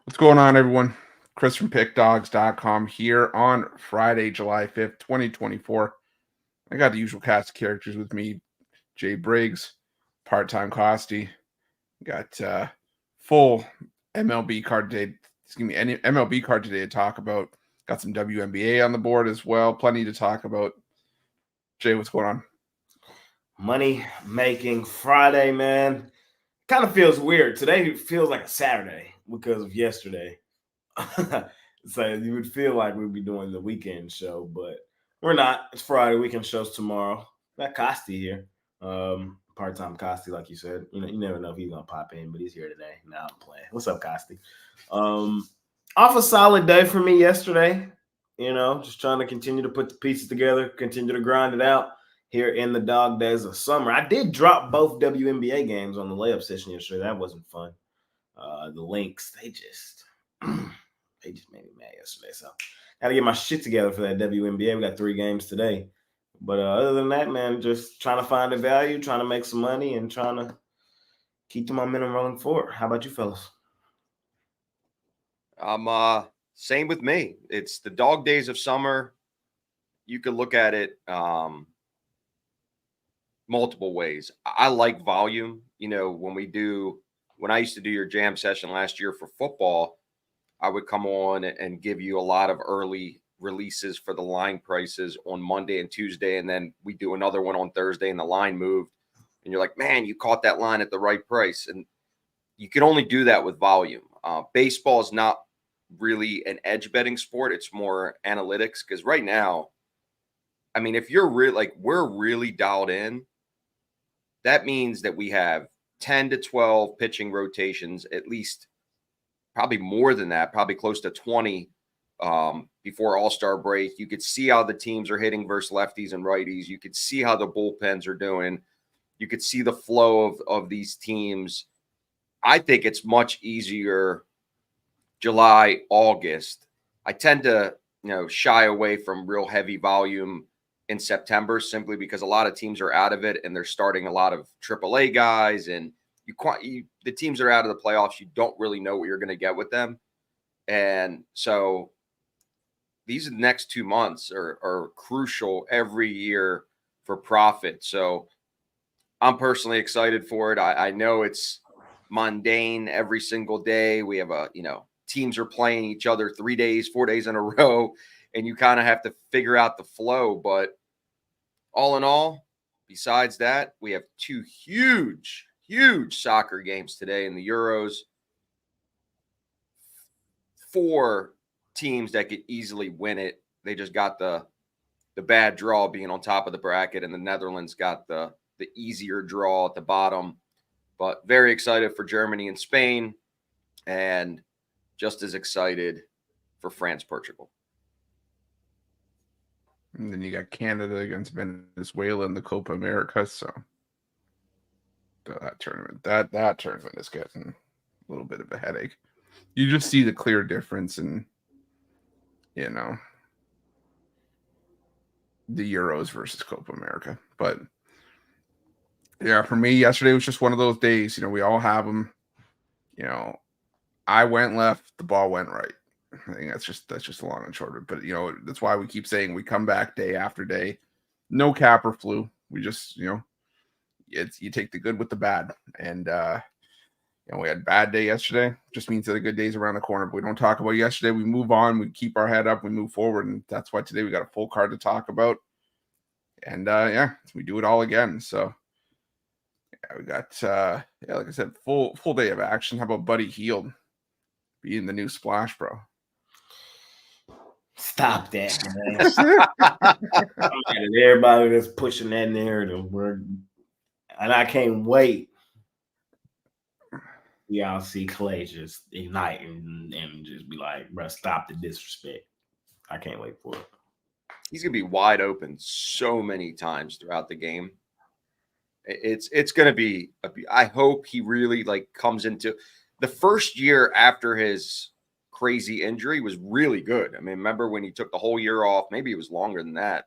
What's going on, everyone? Chris from PickDogs.com here on Friday, July 5th, 2024. I got the usual cast of characters with me. Jay Briggs, part-time Costy. Got full MLB card today. Any MLB card today to talk about. Got some WNBA on the board as well. Plenty to talk about. Jay, what's going on? Money making Friday, man. Kind of feels weird. Today feels like a Saturday because of yesterday. So you would feel like we'd be doing the weekend show, but we're not. It's Friday. Weekend show's tomorrow. Got Costi here. Part-time Costi, like you said. You never know if he's gonna pop in, but he's here today. Now I'm playing. What's up, Costi? Off a solid day for me yesterday. Just trying to continue to put the pieces together, continue to grind it out here in the dog days of summer. I did drop both WNBA games on the layup session yesterday. That wasn't fun. The Lynx, they just made me mad yesterday. So got to get my shit together for that WNBA. We got 3 games today. But other than that, man, just trying to find the value, trying to make some money, and trying to keep the momentum rolling forward. How about you fellas? Same with me. It's the dog days of summer. You could look at it multiple ways. I like volume. When I used to do your jam session last year for football, I would come on and give you a lot of early releases for the line prices on Monday and Tuesday. And then we do another one on Thursday and the line moved. And you're like, man, you caught that line at the right price. And you can only do that with volume. Baseball is not really an edge betting sport. It's more analytics. Because right now, I mean, if you're we're really dialed in, that means that we have 10 to 12 pitching rotations, at least probably more than that, probably close to 20 before All-Star break. You could see how the teams are hitting versus lefties and righties. You could see how the bullpens are doing. You could see the flow of these teams. I think it's much easier July, August. I tend to, shy away from real heavy volume in September simply because a lot of teams are out of it and they're starting a lot of AAA guys, and the teams that are out of the playoffs, you don't really know what you're going to get with them. And so these next 2 months are crucial every year for profit. So I'm personally excited for it. I know it's mundane every single day. We have teams are playing each other 3 days, 4 days in a row, and you kind of have to figure out the flow. But all in all, besides that, we have 2 huge soccer games today in the Euros. 4 teams that could easily win it. They just got the bad draw being on top of the bracket, and the Netherlands got the easier draw at the bottom. But very excited for Germany and Spain, and just as excited for France, Portugal. And then you got Canada against Venezuela in the Copa America. So that tournament is getting a little bit of a headache. You just see the clear difference in, the Euros versus Copa America. But yeah, for me, yesterday was just one of those days. We all have them. I went left, the ball went right. I think that's just the long and short of it. But that's why we keep saying we come back day after day. No cap or flu. We just you take the good with the bad. And we had a bad day yesterday. Just means that the good days around the corner. But we don't talk about yesterday. We move on. We keep our head up. We move forward. And that's why today we got a full card to talk about. And we do it all again. So we got like I said, full day of action. How about Buddy Hield being the new Splash Bro? Stop that, man. Everybody that's pushing that narrative, and I can't wait. Y'all see Clay just ignite and just be like, bro, stop the disrespect. I can't wait for it. He's going to be wide open so many times throughout the game. It's going to be, I hope he really comes into the first year after his crazy injury was really good. I mean, remember when he took the whole year off? Maybe it was longer than that.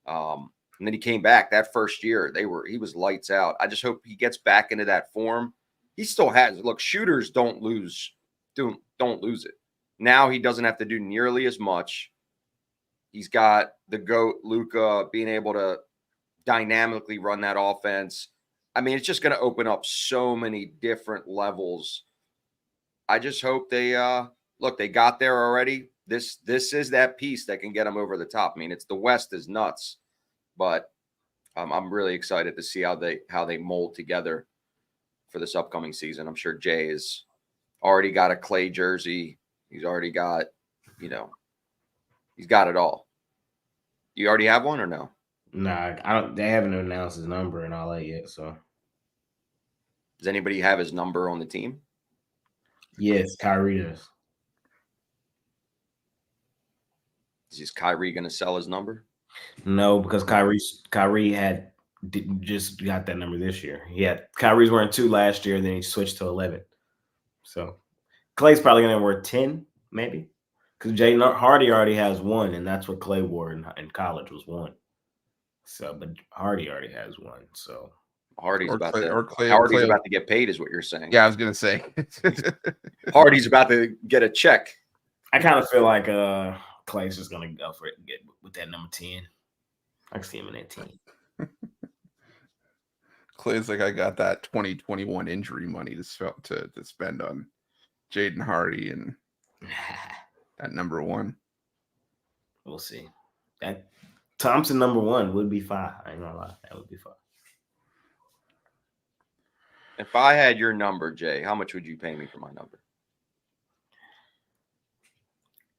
And then he came back that first year. He was lights out. I just hope he gets back into that form. He still has. Look, shooters don't lose don't lose it. Now he doesn't have to do nearly as much. He's got the GOAT, Luka, being able to dynamically run that offense. I mean, it's just going to open up so many different levels. I just hope they they got there already. This is that piece that can get them over the top. I mean, it's the West is nuts, but I'm really excited to see how they mold together for this upcoming season. I'm sure Jay has already got a Clay jersey. He's already got, he's got it all. You already have one or no? Nah, I don't. They haven't announced his number and all that yet. So, does anybody have his number on the team? Yes, Kyrie does. Is Kyrie going to sell his number? No, because Kyrie just got that number this year. Kyrie's wearing 2 last year, then he switched to 11. So Clay's probably going to wear 10, maybe, because Jaden Hardy already has 1, and that's what Clay wore in college was 1. So, but Hardy already has 1. So Hardy's about to get paid, is what you're saying. Yeah, I was going to say. Hardy's about to get a check. I kind of feel like Clay's just going to go for it and get with that number 10. I can see him in that 10. Clay's like, I got that 2021 injury money to spend on Jaden Hardy and that number 1. We'll see. That Thompson number 1 would be 5. I ain't gonna lie, that would be 5. If I had your number, Jay, how much would you pay me for my number?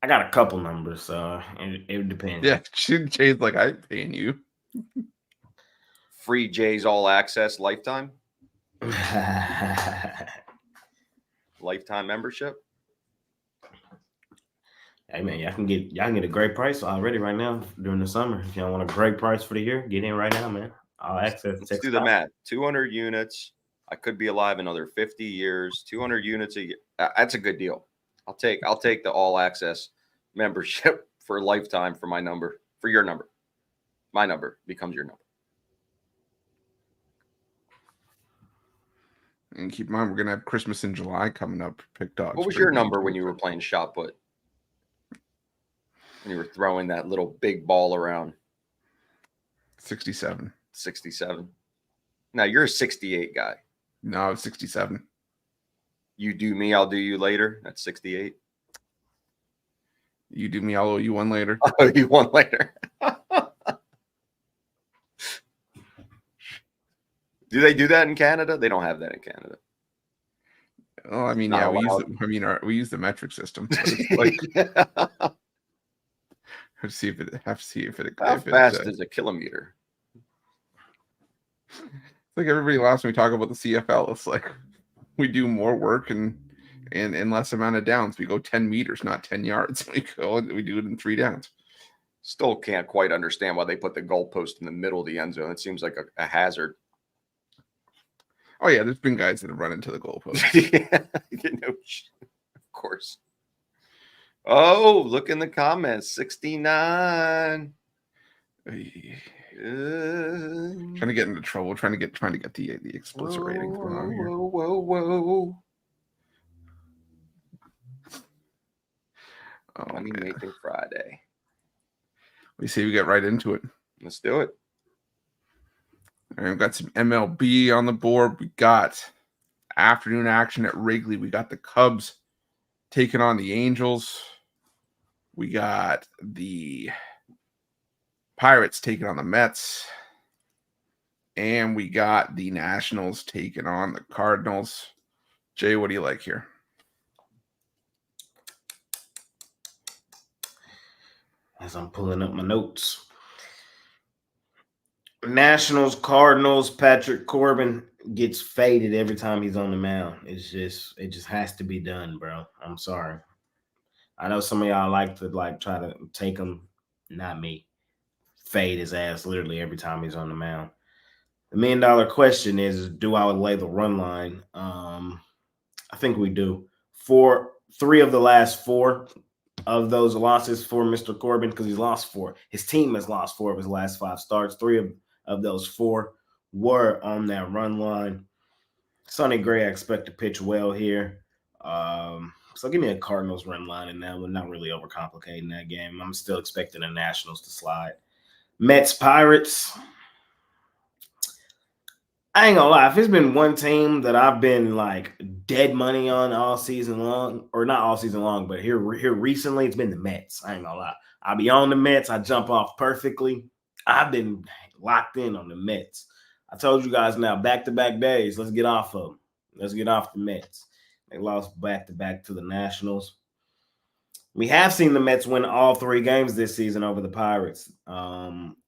I got a couple numbers, so it depends. Yeah, Jay's like, I ain't paying you. Free Jay's All Access lifetime? Lifetime membership? Hey man, y'all can get a great price already right now during the summer. If y'all want a great price for the year, get in right now, man. All access. Let's do the math. 200 units. I could be alive another 50 years. 200 units a year. That's a good deal. I'll take the all access membership for a lifetime for my number, for your number. My number becomes your number. And keep in mind, we're gonna have Christmas in July coming up. Pick dogs. What was your number when you were playing shot put? When you were throwing that little big ball around? 67. 67. Now you're a 68 guy. No, 67. You do me, I'll do you later. That's 68. You do me, I'll owe you one later. I'll owe you one later. Do they do that in Canada? They don't have that in Canada. Oh, I mean, we use the metric system. So it's like, Let's see if it. How fast is a kilometer? It's like everybody laughs when we talk about the CFL. It's like we do more work and less amount of downs. We go 10 meters, not 10 yards. We do it in 3 downs. Still can't quite understand why they put the goalpost in the middle of the end zone. It seems like a hazard. Oh yeah, there's been guys that have run into the goalpost. Yeah, of course. Oh, look in the comments. 69. Trying to get into trouble. Trying to get the explicit rating going on here. Whoa. Money making Friday. We see we get right into it. Let's do it. All right, we've got some MLB on the board. We got afternoon action at Wrigley. We got the Cubs taking on the Angels. We got the Pirates taking on the Mets. And we got the Nationals taking on the Cardinals. Jay, what do you like here? As I'm pulling up my notes. Nationals, Cardinals, Patrick Corbin gets faded every time he's on the mound. It just has to be done, bro. I'm sorry. I know some of y'all like to try to take him, not me. Fade his ass literally every time he's on the mound. The $1 million question is, do I lay the run line? I think we do. 3 of the last 4 of those losses for Mr. Corbin, because he's lost 4. His team has lost 4 of his last 5 starts. 3 of those 4 were on that run line. Sonny Gray, I expect to pitch well here. So give me a Cardinals run line in that one. Not really overcomplicating that game. I'm still expecting the Nationals to slide. Mets, Pirates. I ain't gonna lie. If it's been one team that I've been like dead money on all season long, or not all season long, but here recently, it's been the Mets. I ain't gonna lie. I'll be on the Mets. I jump off perfectly. I've been locked in on the Mets. I told you guys now, back-to-back days. Let's get off of them. Let's get off the Mets. They lost back-to-back to the Nationals. We have seen the Mets win all 3 games this season over the Pirates.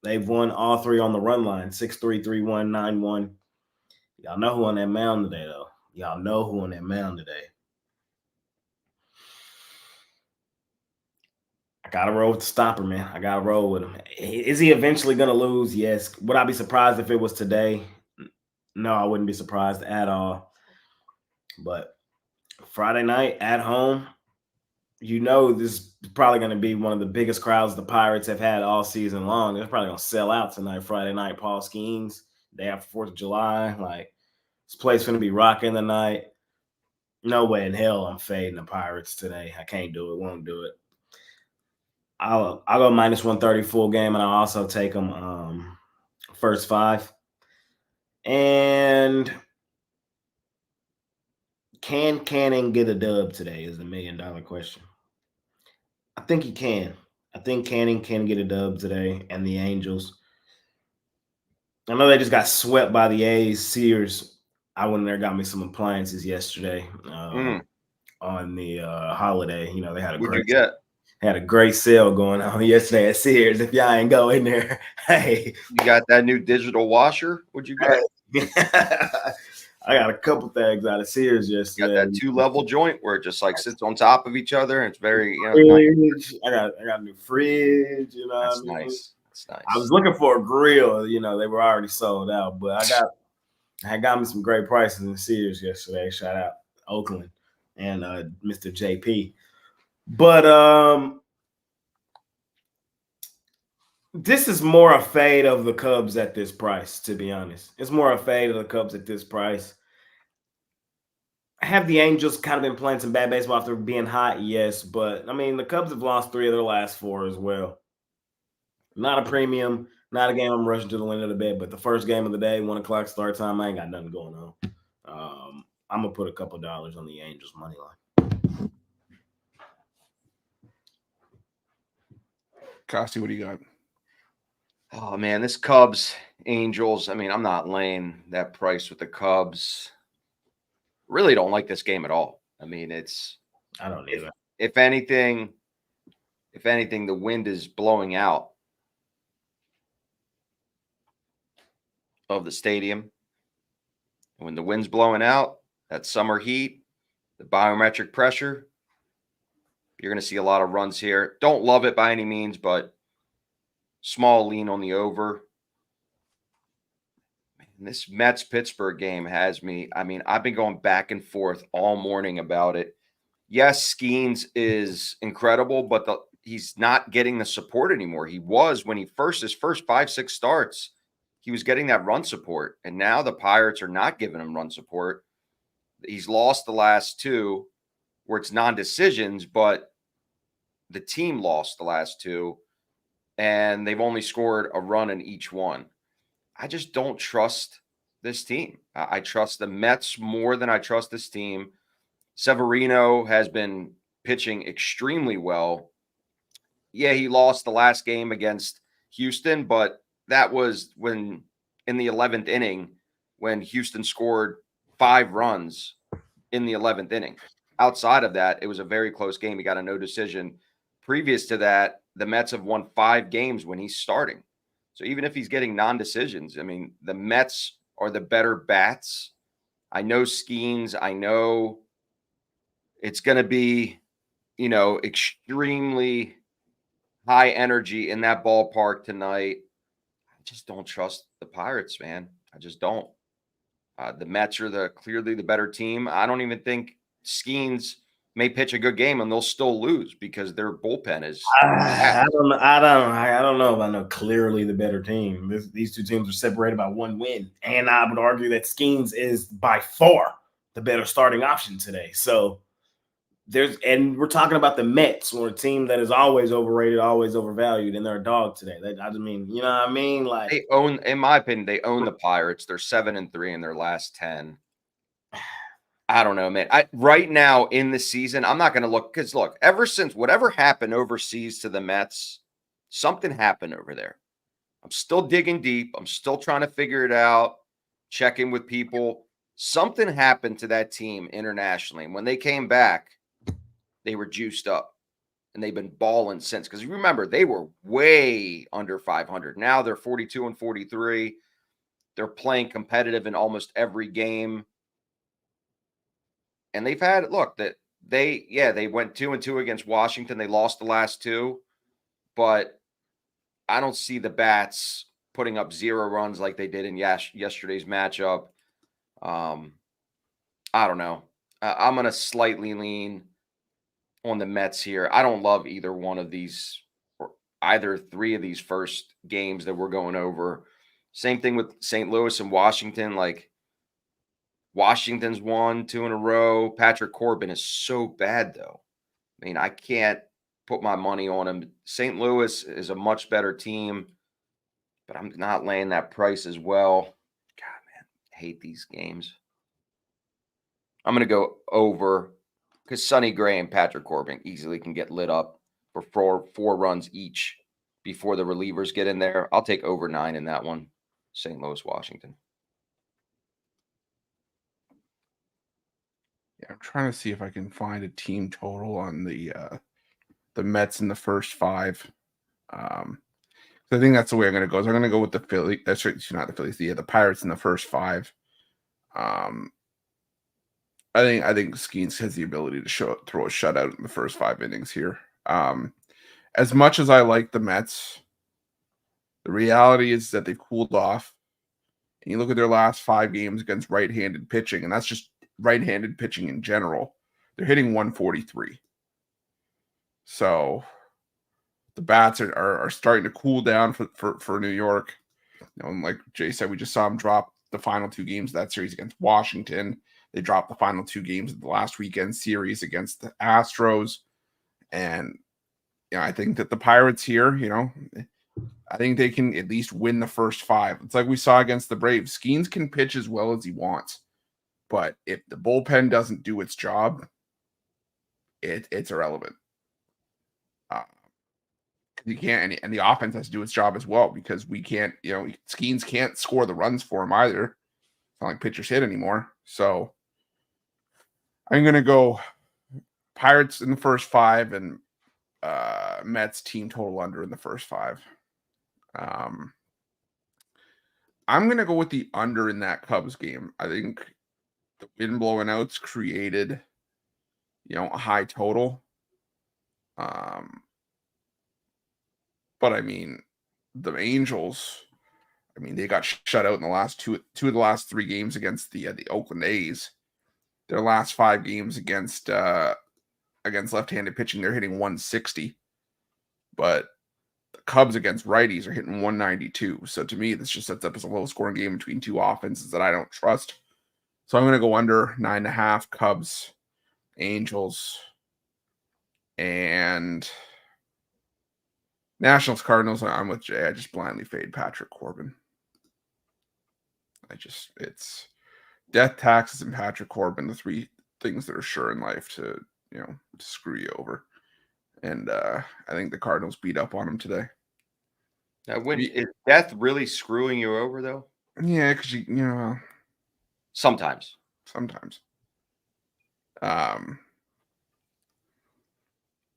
They've won all 3 on the run line, 6-3, 3-1, 9-1. Y'all know who on that mound today, though. Y'all know who on that mound today. I got to roll with the stopper, man. I got to roll with him. Is he eventually going to lose? Yes. Would I be surprised if it was today? No, I wouldn't be surprised at all. But Friday night at home, you know this is probably going to be one of the biggest crowds the Pirates have had all season long. They're probably going to sell out tonight, Friday night. Paul Skeens, day after 4th of July. Like, this place going to be rocking tonight. No way in hell I'm fading the Pirates today. I can't do it. Won't do it. I'll go minus 130 full game, and I'll also take them first 5. And can Canning get a dub today is the $1 million question. I think he can. I think Canning can get a dub today, and the Angels. I know they just got swept by the A's. Sears, I went in there, got me some appliances yesterday on the holiday. You know, they had a great sale going on yesterday at Sears. If y'all ain't go in there, hey. You got that new digital washer? What'd you get? I got a couple things out of Sears yesterday. Got that 2-level joint where it just like sits on top of each other, and it's very, nice. I got a new fridge. You know, that's nice. That's nice. I was looking for a grill. You know, they were already sold out, but I got me some great prices in Sears yesterday. Shout out Oakland and Mr. JP. But this is more a fade of the Cubs at this price, to be honest. It's more a fade of the Cubs at this price. Have the Angels kind of been playing some bad baseball after being hot? Yes, but, I mean, the Cubs have lost 3 of their last 4 as well. Not a premium, not a game I'm rushing to the win of the bet, but the first game of the day, 1 o'clock start time, I ain't got nothing going on. I'm going to put a couple dollars on the Angels money line. Costi, what do you got? Oh, man, this Cubs, Angels, I mean, I'm not laying that price with the Cubs. Really don't like this game at all. I mean, I don't either. If anything, the wind is blowing out of the stadium. When the wind's blowing out, that summer heat, the barometric pressure, you're going to see a lot of runs here. Don't love it by any means, but small lean on the over. And this Mets-Pittsburgh game has me. I mean, I've been going back and forth all morning about it. Yes, Skeens is incredible, but he's not getting the support anymore. He was when his first 5-6 starts, he was getting that run support. And now the Pirates are not giving him run support. He's lost the last 2 where it's non-decisions, but the team lost the last 2, and they've only scored a run in each one. I just don't trust this team. I trust the Mets more than I trust this team. Severino has been pitching extremely well. Yeah, he lost the last game against Houston, but that was when in the 11th inning when Houston scored 5 runs in the 11th inning. Outside of that, it was a very close game. He got a no decision. Previous to that, the Mets have won 5 games when he's starting. So even if he's getting non-decisions, I mean, the Mets are the better bats. I know Skeens. I know it's going to be, extremely high energy in that ballpark tonight. I just don't trust the Pirates, man. I just don't. The Mets are clearly the better team. I don't even think Skeens may pitch a good game and they'll still lose because their bullpen is. I don't know if I know clearly the better team. These 2 teams are separated by 1 win, and I would argue that Skeens is by far the better starting option today. So and we're talking about the Mets, or a team that is always overrated, always overvalued, and they're a dog today. I just mean, you know what I mean? Like, They own, in my opinion, they own the Pirates. They're 7-3 in their last 10. I don't know, man. Right now in the season, I'm not going to look, because look, ever since whatever happened overseas to the Mets, something happened over there. I'm still digging deep. I'm still trying to figure it out, checking with people. Something happened to that team internationally. And when they came back, they were juiced up, and they've been balling since. Because remember, they were way under 500. Now they're 42-43. They're playing competitive in almost every game. And they've had, look, that they went 2-2 against Washington. They lost the last two, but I don't see the Bats putting up 0 runs like they did in yesterday's matchup. I don't know. I'm going to slightly lean on the Mets here. I don't love either one of these, or either 3 of these first games that we're going over. Same thing with St. Louis and Washington. Like, Washington's won 2 in a row. Patrick Corbin is so bad, though. I mean, I can't put my money on him. St. Louis is a much better team, but I'm not laying that price as well. God, man, I hate these games. I'm going to go over, because Sonny Gray and Patrick Corbin easily can get lit up for four runs each before the relievers get in there. I'll take over 9 in that one. St. Louis, Washington. Yeah, I'm trying to see if I can find a team total on the Mets in the first 5. So I think that's the way I'm going to go. So I'm going to go with the Phillies. That's right, not the Phillies. The Pirates in the first 5. I think Skeens has the ability to throw a shutout in the first 5 innings here. As much as I like the Mets, the reality is that they've cooled off. And you look at their last 5 games against right-handed pitching, and that's just right-handed pitching in general. They're hitting 143. So the bats are starting to cool down for New York. You know, and like Jay said, we just saw them drop the final 2 games of that series against Washington. They dropped the final 2 games of the last weekend series against the Astros. And you know, I think that the Pirates here, you know, I think they can at least win the first 5. It's like we saw against the Braves. Skeens can pitch as well as he wants. But if the bullpen doesn't do its job, it's irrelevant. You can't, and the offense has to do its job as well, because we can't, you know, Skeens can't score the runs for him either. It's not like pitchers hit anymore. So I'm going to go Pirates in the first 5 and Mets team total under in the first 5. I'm going to go with the under in that Cubs game. I think the wind blowing outs created, you know, a high total. But I mean, the Angels, I mean, they got shut out in the last two of the last 3 games against the Oakland A's. Their last 5 games against left-handed pitching, they're hitting 160. But the Cubs against righties are hitting 192. So to me, this just sets up as a low-scoring game between 2 offenses that I don't trust. So I'm going to go under 9.5 Cubs, Angels, and Nationals, Cardinals. I'm with Jay. I just blindly fade Patrick Corbin. It's death, taxes, and Patrick Corbin, the 3 things that are sure in life to, you know, to screw you over. And I think the Cardinals beat up on him today. Now, is death really screwing you over, though? Yeah, because you know, sometimes.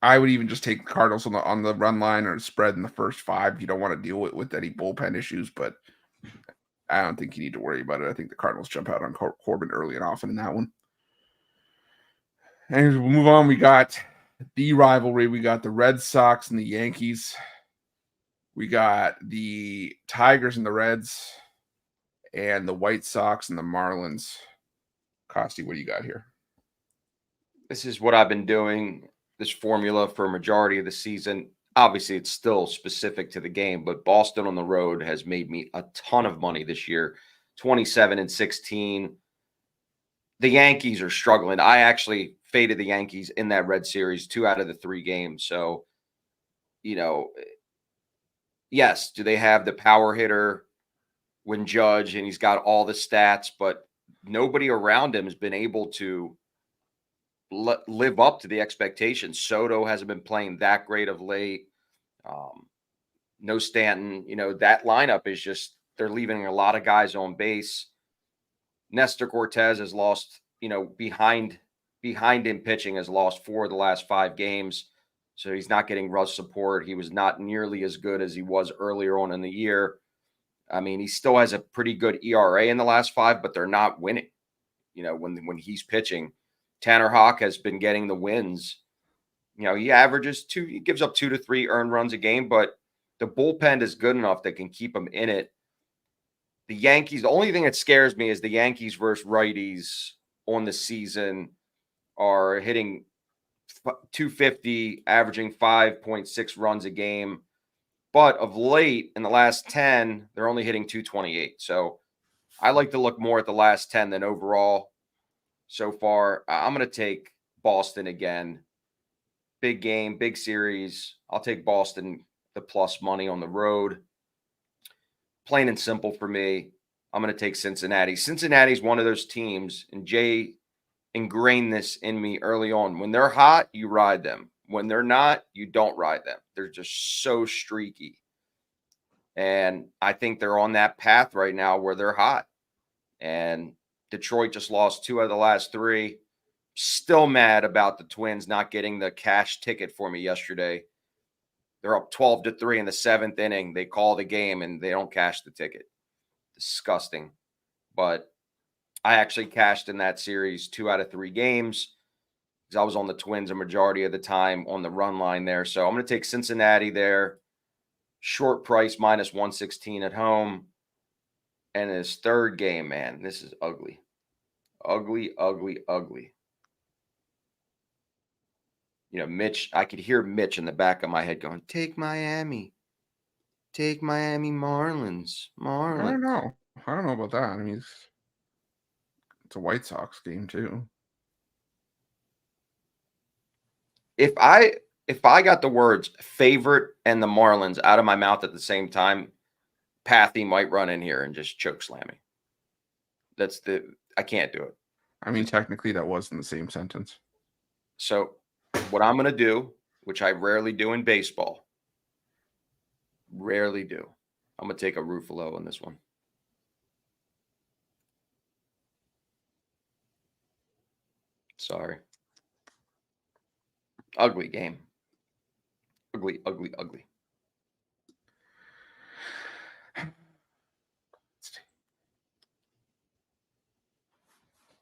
I would even just take the Cardinals on the run line or spread in the first 5. You don't want to deal with any bullpen issues, but I don't think you need to worry about it. I think the Cardinals jump out on Corbin early and often in that one. And we'll move on. We got the rivalry. We got the Red Sox and the Yankees. We got the Tigers and the Reds, and the White Sox and the Marlins. Costi, what do you got here? This is what I've been doing, this formula, for a majority of the season. Obviously, it's still specific to the game, but Boston on the road has made me a ton of money this year. 27-16. the Yankees are struggling. I actually faded the Yankees in that red series 2 out of the 3 games. So, yes, do they have the power hitter when Judge and he's got all the stats, but nobody around him has been able to live up to the expectations. Soto hasn't been playing that great of late. No Stanton. That lineup is just, they're leaving a lot of guys on base. Nestor Cortez has lost, behind him pitching, has lost 4 of the last 5 games. So he's not getting rush support. He was not nearly as good as he was earlier on in the year. I mean, he still has a pretty good ERA in the last 5, but they're not winning. When he's pitching, Tanner Houck has been getting the wins. He averages he gives up 2 to 3 earned runs a game, but the bullpen is good enough that can keep him in it. The Yankees, the only thing that scares me is the Yankees versus righties on the season are hitting 250, averaging 5.6 runs a game. But of late, in the last 10, they're only hitting 228. So I like to look more at the last 10 than overall so far. I'm going to take Boston again. Big game, big series. I'll take Boston, the plus money on the road. Plain and simple for me. I'm going to take Cincinnati. Cincinnati's one of those teams, and Jay ingrained this in me early on. When they're hot, you ride them. When they're not, you don't ride them. They're just so streaky. And I think they're on that path right now where they're hot. And Detroit just lost 2 out of the last 3. Still mad about the Twins not getting the cash ticket for me yesterday. They're up 12-3 in the 7th inning. They call the game and they don't cash the ticket. Disgusting. But I actually cashed in that series 2 out of 3 games because I was on the Twins a majority of the time on the run line there. So I'm going to take Cincinnati there. Short price minus 116 at home. And his third game, man, this is ugly. Ugly, ugly, ugly. Mitch, I could hear Mitch in the back of my head going, take Miami. Take Miami Marlins. I don't know. I don't know about that. I mean, it's a White Sox game too. If I got the words favorite and the Marlins out of my mouth at the same time, Pathy might run in here and just choke slam me. I can't do it. I mean, technically that was in the same sentence. So what I'm going to do, which I rarely do in baseball, I'm going to take a Ruffalo in this one. Sorry. Ugly game. Ugly, ugly, ugly.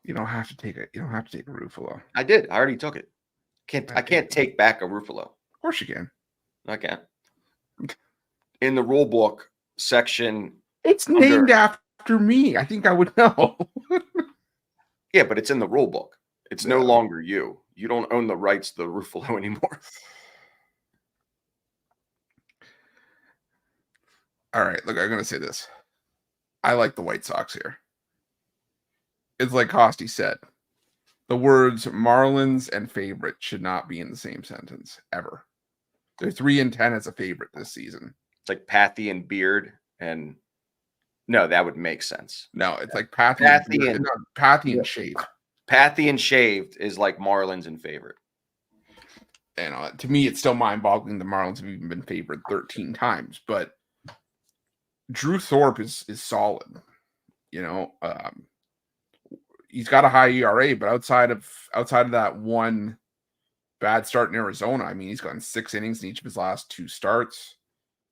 You don't have to take it. You don't have to take a Ruffalo. I did. I already took it. I can't take back a Ruffalo. Of course you can. I can't. In the rule book section, it's named after me. I think I would know. Yeah, but it's in the rule book. It's no longer you. You don't own the rights to the Ruffalo anymore. All right, look, I'm going to say this. I like the White Sox here. It's like Costi said. The words Marlins and favorite should not be in the same sentence, ever. They're 3-10 as a favorite this season. It's like Pathy and Beard, and no, that would make sense. No, it's like Pathy and Shaved. Pathy and Shaved is like Marlins and favorite. And to me, it's still mind-boggling the Marlins have even been favored 13 times. But Drew Thorpe is solid. He's got a high ERA, but outside of that one bad start in Arizona, I mean, he's gotten 6 innings in each of his last 2 starts.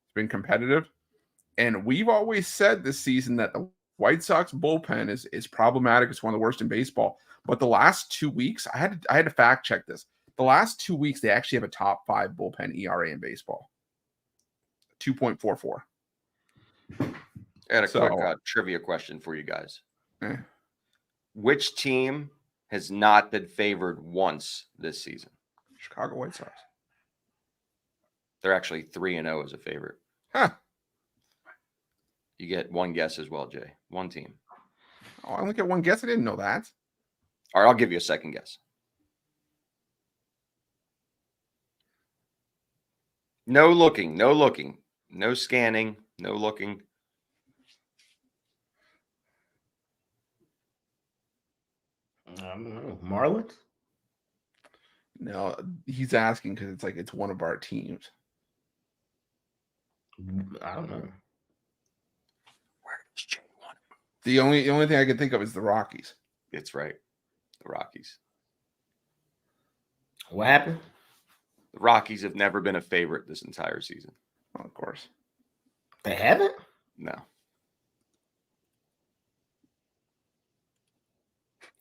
It's been competitive. And we've always said this season that the White Sox bullpen is problematic. It's one of the worst in baseball. But the last 2 weeks, I had to fact check this. The last 2 weeks, they actually have a top 5 bullpen ERA in baseball. 2.44. I had a quick trivia question for you guys. Which team has not been favored once this season? Chicago White Sox. They're actually 3-0 as a favorite. Huh. You get one guess as well, Jay. One team. Oh, I only get one guess. I didn't know that. All right, I'll give you a second guess. No looking, no scanning, no looking. I don't know. Marlins? No, he's asking because it's one of our teams. I don't know. Where does Jay want to move? The only thing I can think of is the Rockies. It's right. The Rockies. What happened? The Rockies have never been a favorite this entire season. Oh, of course. They haven't? No.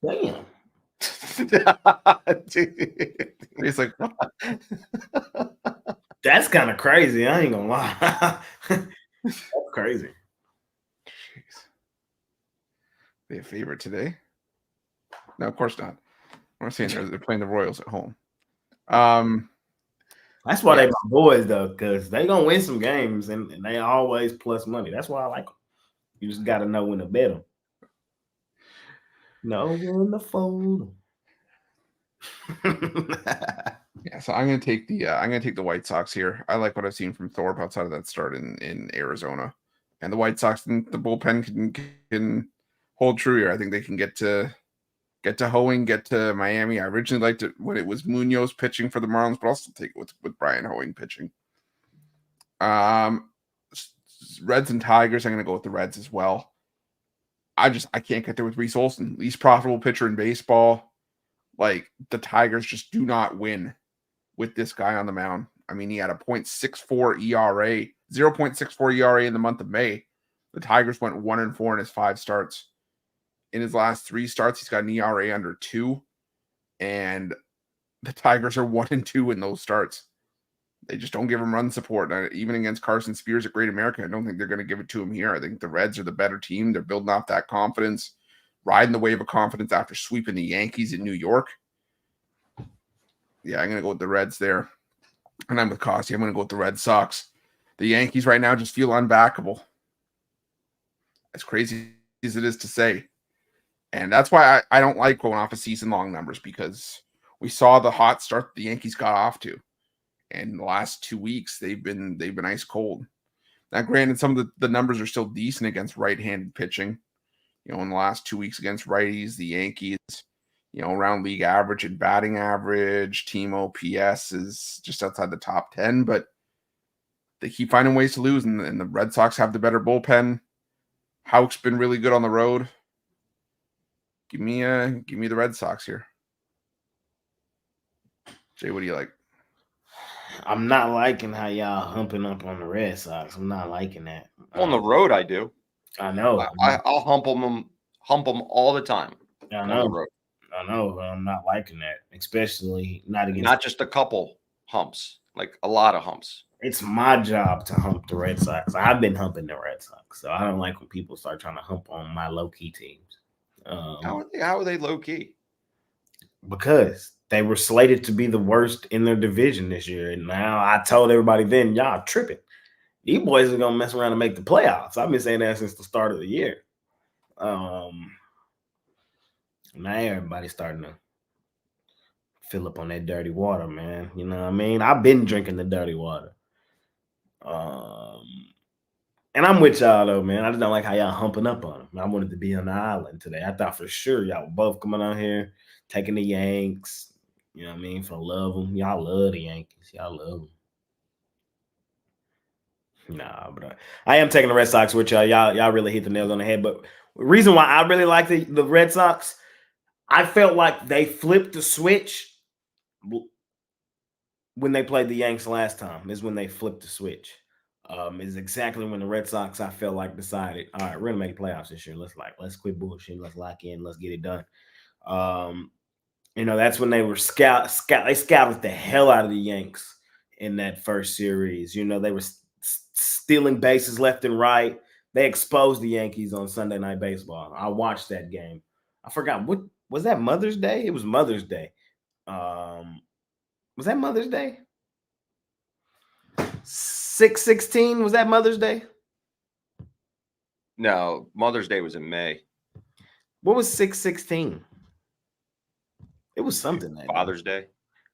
Damn. It's like, what? That's kind of crazy. I ain't gonna lie. That's crazy. Jeez. They a favorite today? No, of course not. I'm saying they're playing the Royals at home. That's why they my boys though, because they gonna win some games and they always plus money. That's why I like them. You just got to know when to bet them. Know when to fold them. Yeah, so I'm gonna take the White Sox here. I like what I've seen from Thorpe outside of that start in Arizona, and the White Sox and the bullpen can hold true here. I think they can get to Hoeing, get to Miami. I originally liked it when it was Munoz pitching for the Marlins, but I'll still take it with Brian Hoeing pitching. Reds and Tigers. I'm gonna go with the Reds as well. I can't get there with Reese Olson, least profitable pitcher in baseball. Like, the Tigers just do not win with this guy on the mound. I mean, he had a 0.64 ERA, 0.64 ERA in the month of May. The Tigers went 1-4 in his 5 starts. In his last 3 starts, he's got an ERA under 2, and the Tigers are 1-2 in those starts. They just don't give him run support. Even against Carson Spears at Great America, I don't think they're going to give it to him here. I think the Reds are the better team. They're building off that confidence, riding the wave of confidence after sweeping the Yankees in New York. Yeah, I'm going to go with the Reds there. And I'm with Costi. I'm going to go with the Red Sox. The Yankees right now just feel unbackable. As crazy as it is to say. And that's why I don't like going off of season-long numbers, because we saw the hot start the Yankees got off to. And the last 2 weeks, they've been ice cold. Now, granted, some of the numbers are still decent against right-handed pitching. In the last 2 weeks against righties, the Yankees, around league average and batting average. Team OPS is just outside the top 10, but they keep finding ways to lose, and the Red Sox have the better bullpen. Houck's been really good on the road. Give me the Red Sox here. Jay, what do you like? I'm not liking how y'all humping up on the Red Sox. I'm not liking that. On the road, I do. I know. I'll hump them all the time. I know. But I'm not liking that, especially not against. Not just a couple humps, like a lot of humps. It's my job to hump the Red Sox. I've been humping the Red Sox, so I don't like when people start trying to hump on my low key teams. How are they low key? Because they were slated to be the worst in their division this year, and now I told everybody then, y'all tripping. These boys are gonna mess around and make the playoffs. I've been saying that since the start of the year. Now everybody's starting to fill up on that dirty water, man. You know what I mean? I've been drinking the dirty water. And I'm with y'all though, man. I just don't like how y'all humping up on them. I wanted to be on the island today. I thought for sure y'all were both coming on here, taking the Yanks. You know what I mean? For love them. Y'all love the Yankees. Y'all love them. Nah, but I am taking the Red Sox with y'all. Y'all really hit the nails on the head. But the reason why I really like the Red Sox, I felt like they flipped the switch when they played the Yanks last time. Is when they flipped the switch. Is exactly when the Red Sox, I felt like, decided, all right, we're gonna make playoffs this year. Let's quit bullshit. Let's lock in. Let's get it done. That's when they were they scouted the hell out of the Yanks in that first series. They were stealing bases left and right. They exposed the Yankees on Sunday Night Baseball. I watched that game. I forgot, what was that, Mother's Day? It was Mother's Day. Was that Mother's Day? 6/16, was that Mother's Day? No, Mother's Day was in May. What was 6/16? It was something that Father's Day.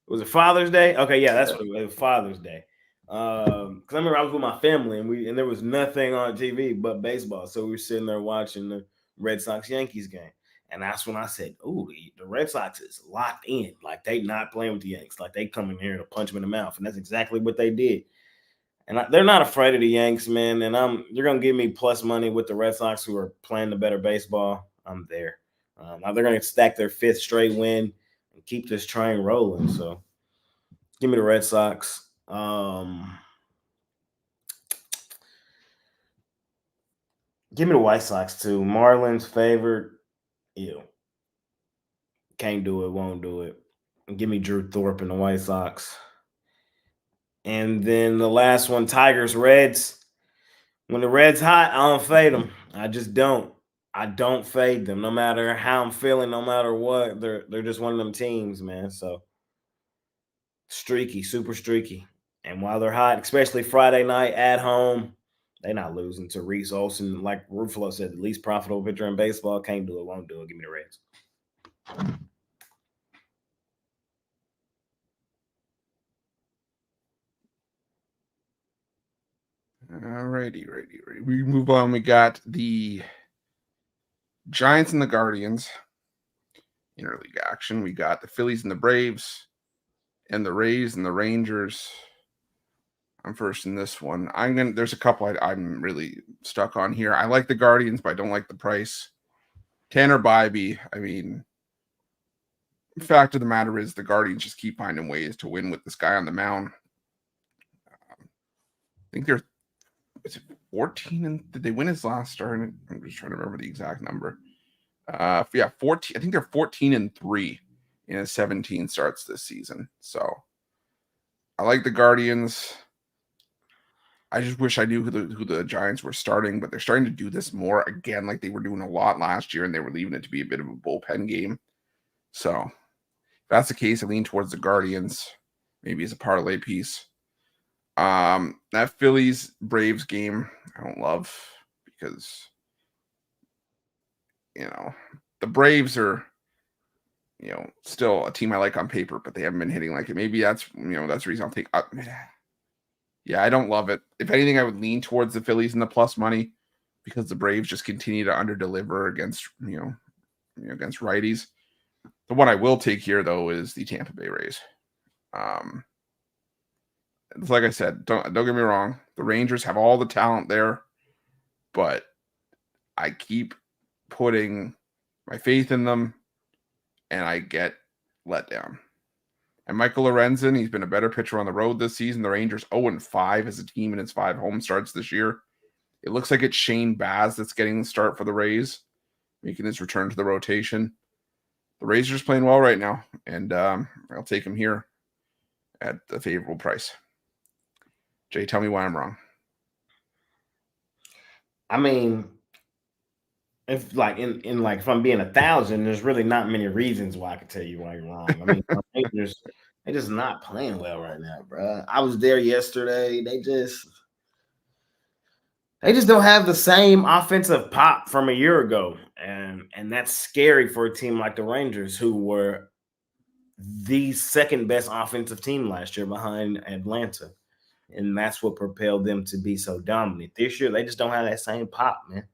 Was it Father's Day? Okay, yeah, that's what it was. Father's Day. Because I remember I was with my family and there was nothing on TV but baseball. So we were sitting there watching the Red Sox Yankees game. And that's when I said, "Ooh, the Red Sox is locked in. Like they not playing with the Yanks. Like they come in here to punch them in the mouth." And that's exactly what they did. And they're not afraid of the Yanks, man. And you're gonna give me plus money with the Red Sox, who are playing the better baseball. I'm there. Now they're gonna stack their 5th straight win and keep this train rolling. So give me the Red Sox. Give me the White Sox too. Marlins favored. Ew. Can't do it, won't do it. Give me Drew Thorpe and the White Sox. And then the last one, Tigers, Reds. When the Reds hot, I don't fade them. I just don't. I don't fade them. No matter how I'm feeling, no matter what. They're just one of them teams, man. So streaky, super streaky. And while they're hot, especially Friday night at home, they're not losing to Reese Olson. Like Ruffalo said, the least profitable pitcher in baseball. Can't do it, won't do it. Give me the Reds. Righty. We move on. We got the Giants and the Guardians. Interleague action. We got the Phillies and the Braves, and the Rays and the Rangers. I'm first in this one. There's a couple I'm really stuck on here. I like the Guardians, but I don't like the price. Tanner Bybee. I mean, fact of the matter is the Guardians just keep finding ways to win with this guy on the mound. I think they're 14 and did they win his last start? I'm just trying to remember the exact number. 14. I think they're 14-3 in 17 starts this season. So I like the Guardians. I just wish I knew who the Giants were starting, but they're starting to do this more again, like they were doing a lot last year, and they were leaving it to be a bit of a bullpen game. So if that's the case, I lean towards the Guardians, maybe as a parlay piece. That Phillies Braves game, I don't love because the Braves are still a team I like on paper, but they haven't been hitting like it. Maybe that's that's the reason I'll take. Yeah, I don't love it. If anything, I would lean towards the Phillies in the plus money because the Braves just continue to underdeliver against against righties. The one I will take here though is the Tampa Bay Rays. It's like I said, don't get me wrong. The Rangers have all the talent there, but I keep putting my faith in them, and I get let down. And Michael Lorenzen, he's been a better pitcher on the road this season. The Rangers 0-5 as a team in its 5 home starts this year. It looks like it's Shane Baz that's getting the start for the Rays, making his return to the rotation. The Rays are just playing well right now, and I'll take him here at a favorable price. Jay, tell me why I'm wrong. I mean, if if I'm being 1,000, there's really not many reasons why I could tell you why you're wrong. I mean, they're just not playing well right now, bro. I was there yesterday. They just don't have the same offensive pop from a year ago, and that's scary for a team like the Rangers, who were the second best offensive team last year behind Atlanta, and that's what propelled them to be so dominant. This year, they just don't have that same pop, man.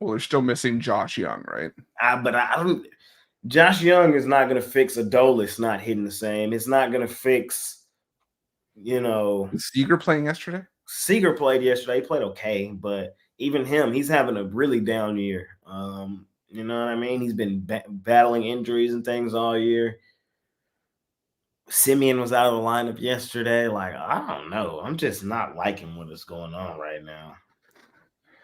Well, they're still missing Josh Young, right? But I don't. Josh Young is not going to fix Adolis not hitting the same. It's not going to fix, Was Seager playing yesterday? Seager played yesterday. He played okay, but even him, he's having a really down year. You know what I mean? He's been battling injuries and things all year. Simeon was out of the lineup yesterday. Like, I don't know. I'm just not liking what is going on right now.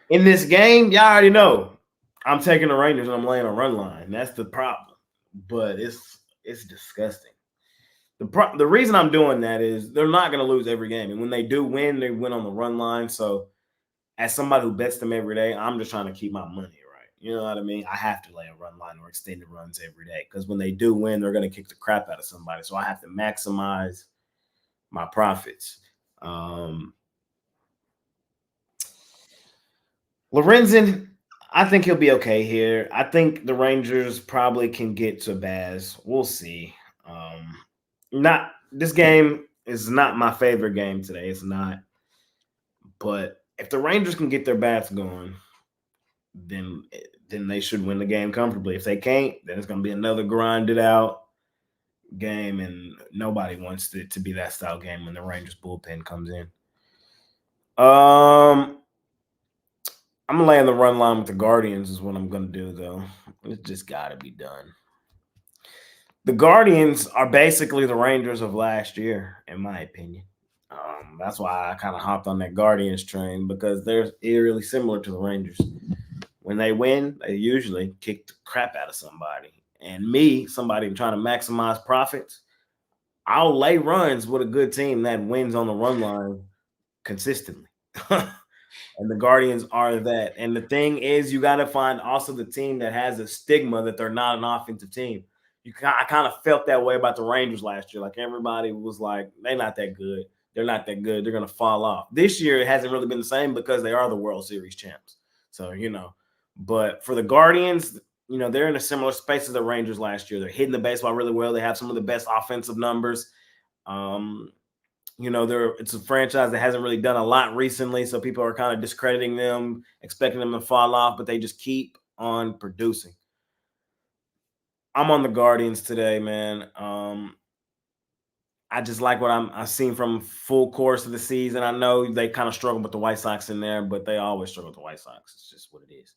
In this game, y'all already know I'm taking the Rangers and I'm laying a run line. That's the problem. But it's disgusting. The reason I'm doing that is they're not going to lose every game. And when they do win, they win on the run line. So as somebody who bets them every day, I'm just trying to keep my money right. You know what I mean? I have to lay a run line or extended runs every day because when they do win, they're going to kick the crap out of somebody. So I have to maximize my profits. Lorenzen, I think he'll be okay here. I think the Rangers probably can get to Baz. We'll see. Not this game is not my favorite game today. It's not. But if the Rangers can get their bats going, then they should win the game comfortably. If they can't, then it's going to be another grinded out game, and nobody wants it to be that style game when the Rangers bullpen comes in. I'm gonna lay in the run line with the Guardians is what I'm gonna do, though. It's just got to be done. The Guardians are basically the Rangers of last year, in my opinion. That's why I kind of hopped on that Guardians train, because they're eerily similar to the Rangers. When they win, they usually kick the crap out of somebody. And me, somebody trying to maximize profits, I'll lay runs with a good team that wins on the run line consistently. And the Guardians are that. And the thing is, you got to find also the team that has a stigma that they're not an offensive team. I kind of felt that way about the Rangers last year. Like, everybody was like, they're not that good. They're not that good. They're going to fall off. This year, it hasn't really been the same because they are the World Series champs. So, but for the Guardians, they're in a similar space as the Rangers last year. They're hitting the baseball really well. They have some of the best offensive numbers. It's a franchise that hasn't really done a lot recently, so people are kind of discrediting them, expecting them to fall off, but they just keep on producing. I'm on the Guardians today, man. I just like what I've seen from full course of the season. I know they kind of struggle with the White Sox in there, but they always struggle with the White Sox. It's just what it is.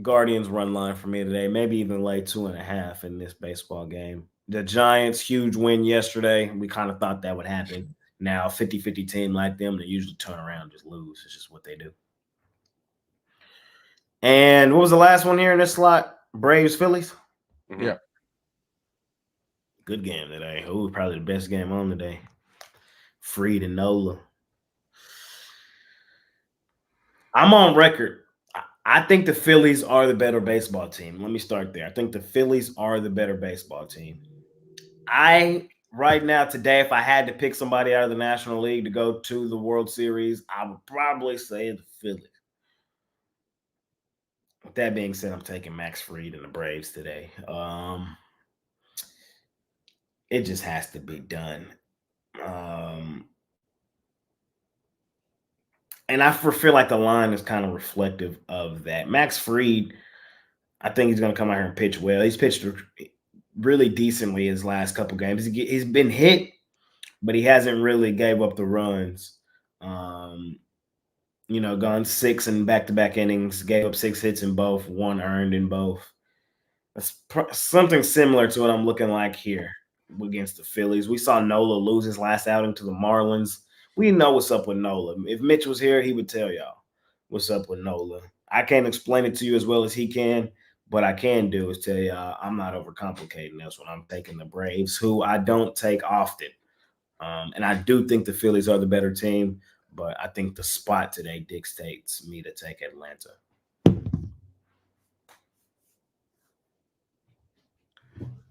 Guardians run line for me today, maybe even lay 2.5 in this baseball game. The Giants, huge win yesterday. We kind of thought that would happen. Now, 50-50 team like them, they usually turn around and just lose. It's just what they do. And what was the last one here in this slot? Braves, Phillies? Mm-hmm. Yeah. Good game today. Ooh, probably the best game on today. Fried and Nola. I'm on record. I think the Phillies are the better baseball team. Let me start there. I think the Phillies are the better baseball team. Right now, today, if I had to pick somebody out of the National League to go to the World Series, I would probably say the Phillies. With that being said, I'm taking Max Fried and the Braves today. It just has to be done. And I feel like the line is kind of reflective of that. Max Fried, I think he's going to come out here and pitch well. He's pitched really decently his last couple games. He's been hit, but he hasn't really gave up the runs. Gone 6 in back-to-back innings, gave up 6 hits in both, 1 earned in both. That's something similar to what I'm looking like here against the Phillies. We saw Nola lose his last outing to the Marlins. We know what's up with Nola. If Mitch was here, he would tell y'all what's up with Nola. I can't explain it to you as well as he can. What I can do is tell y'all I'm not overcomplicating this when I'm taking the Braves, who I don't take often. And I do think the Phillies are the better team, but I think the spot today dictates me to take Atlanta.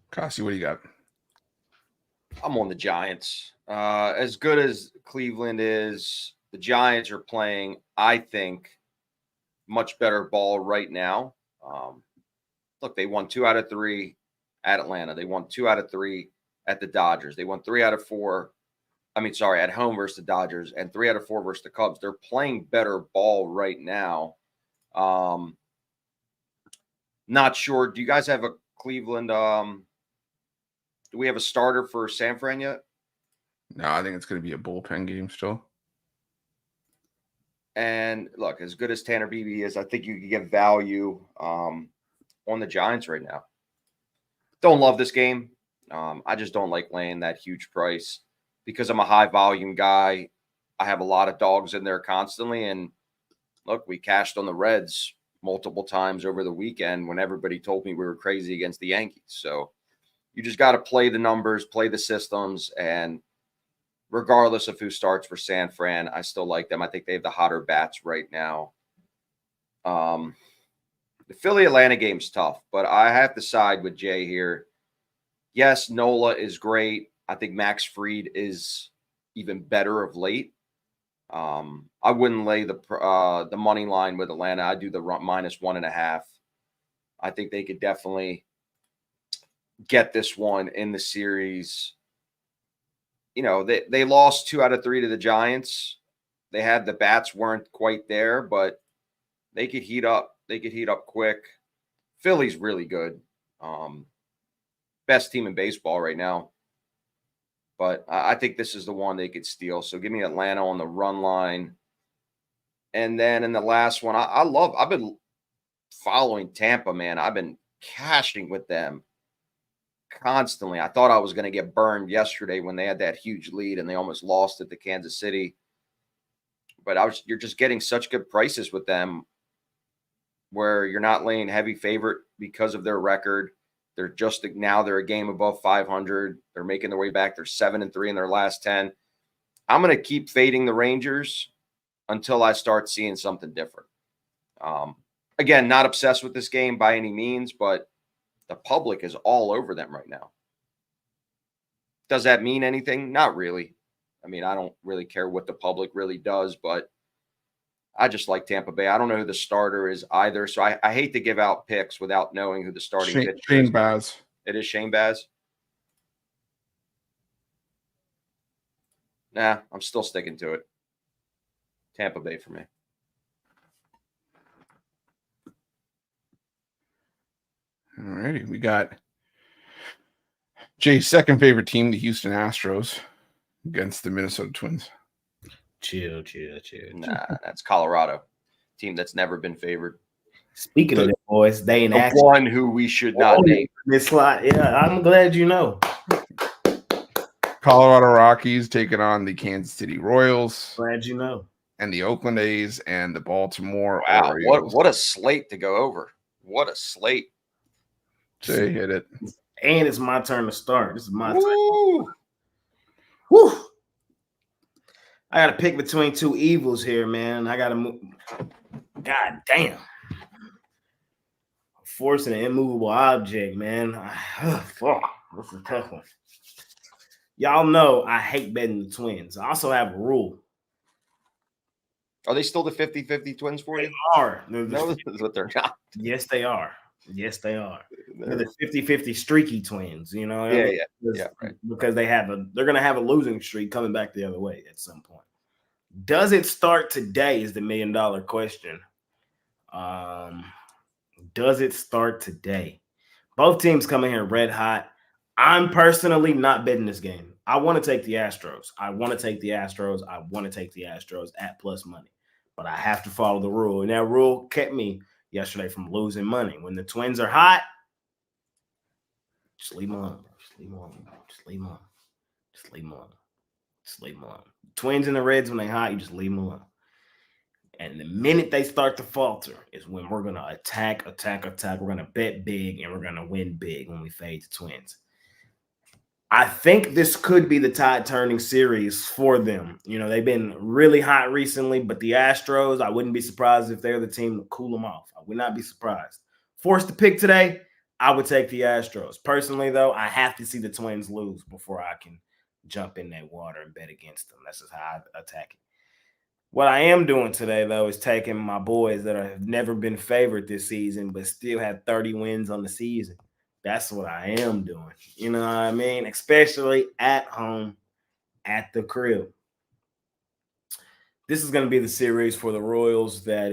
Kasi, what do you got? I'm on the Giants. As good as Cleveland is, the Giants are playing, I think, much better ball right now. Look, they won 2 out of 3 at Atlanta. They won 2 out of 3 at the Dodgers. They won 3 out of 4. At home versus the Dodgers, and 3 out of 4 versus the Cubs. They're playing better ball right now. Not sure. Do you guys have a Cleveland? Do we have a starter for San Fran yet? No, I think it's going to be a bullpen game still. And look, as good as Tanner Beebe is, I think you can get value on the Giants right now. Don't love this game. I just don't like laying that huge price because I'm a high volume guy. I have a lot of dogs in there constantly. And look, we cashed on the Reds multiple times over the weekend when everybody told me we were crazy against the Yankees. So you just got to play the numbers, play the systems, and regardless of who starts for San Fran, I still like them. I think they have the hotter bats right now. The Philly-Atlanta game's tough, but I have to side with Jay here. Yes, Nola is great. I think Max Fried is even better of late. I wouldn't lay the money line with Atlanta. I'd do the -1.5. I think they could definitely get this one in the series. You know, they lost 2 out of 3 to the Giants. They had the bats weren't quite there, but they could heat up. They could heat up quick. Philly's really good. Best team in baseball right now. But I think this is the one they could steal. So give me Atlanta on the run line. And then in the last one, I've been following Tampa, man. I've been cashing with them constantly. I thought I was going to get burned yesterday when they had that huge lead and they almost lost it to Kansas City. But you're just getting such good prices with them where you're not laying heavy favorite because of their record. They're a game above 500. They're making their way back. They're 7-3 in their last 10. I'm going to keep fading the Rangers until I start seeing something different. Again, not obsessed with this game by any means, but the public is all over them right now. Does that mean anything? Not really. I mean, I don't really care what the public really does, but I just like Tampa Bay. I don't know who the starter is either, so I hate to give out picks without knowing who the starting pitcher is. Shane Baz. It is Shane Baz? Nah, I'm still sticking to it. Tampa Bay for me. All righty. We got Jay's second favorite team, the Houston Astros, against the Minnesota Twins. Chill. Nah, that's Colorado. Team that's never been favored. Speaking of the boys, they in The action. one who we should not name. This slot, yeah, I'm glad you know. Colorado Rockies taking on the Kansas City Royals. Glad you know. And the Oakland A's and the Baltimore Wow, Orioles. what a slate to go over. What a slate. Jay hit it. And it's my turn to start. This is my Woo! turn. Woo! I got to pick between two evils here, man. I got to move. God damn. Forcing an immovable object, man. Fuck. This is a tough one. Y'all know I hate betting the Twins. I also have a rule. Are they still the 50-50 Twins for you? They are. No, this is what they're not. Yes, they are. Yes, they are. They're the 50-50 streaky Twins, you know? Yeah, right. Because they're going to have a losing streak coming back the other way at some point. Does it start today is the $1 million question. Does it start today? Both teams coming here red hot. I'm personally not betting this game. I want to take the Astros. I want to take the Astros at plus money. But I have to follow the rule. And that rule kept me yesterday from losing money. When the Twins are hot, just leave them alone. Just leave them alone. Just leave them alone. Just leave them alone. Just leave them alone. Twins and the Reds, when they're hot, you just leave them alone. And the minute they start to falter is when we're going to attack. We're going to bet big, and we're going to win big when we fade the Twins. I think this could be the tide-turning series for them. You know, they've been really hot recently, but the Astros, I wouldn't be surprised if they're the team to cool them off. I would not be surprised. Forced to pick today, I would take the Astros. Personally, though, I have to see the Twins lose before I can jump in that water and bet against them. That's just how I attack it. What I am doing today, though, is taking my boys that have never been favored this season but still have 30 wins on the season. That's what I am doing. You know what I mean? Especially at home, at the crib. This is going to be the series for the Royals that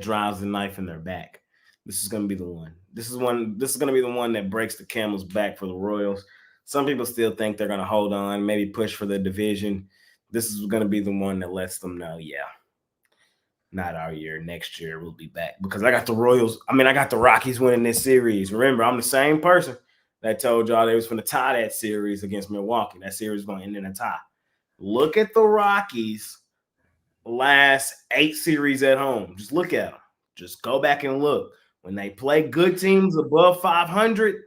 drives the knife in their back. This is going to be the one. This is going to be the one that breaks the camel's back for the Royals. Some people still think they're going to hold on, maybe push for the division. This is going to be the one that lets them know, yeah, not our year. Next year we'll be back. Because I got the Rockies winning this series. Remember, I'm the same person that told y'all they was going to tie that series against Milwaukee. That series is going to end in a tie. Look at the Rockies' last 8 series at home. Just look at them. Just go back and look. When they play good teams above 500,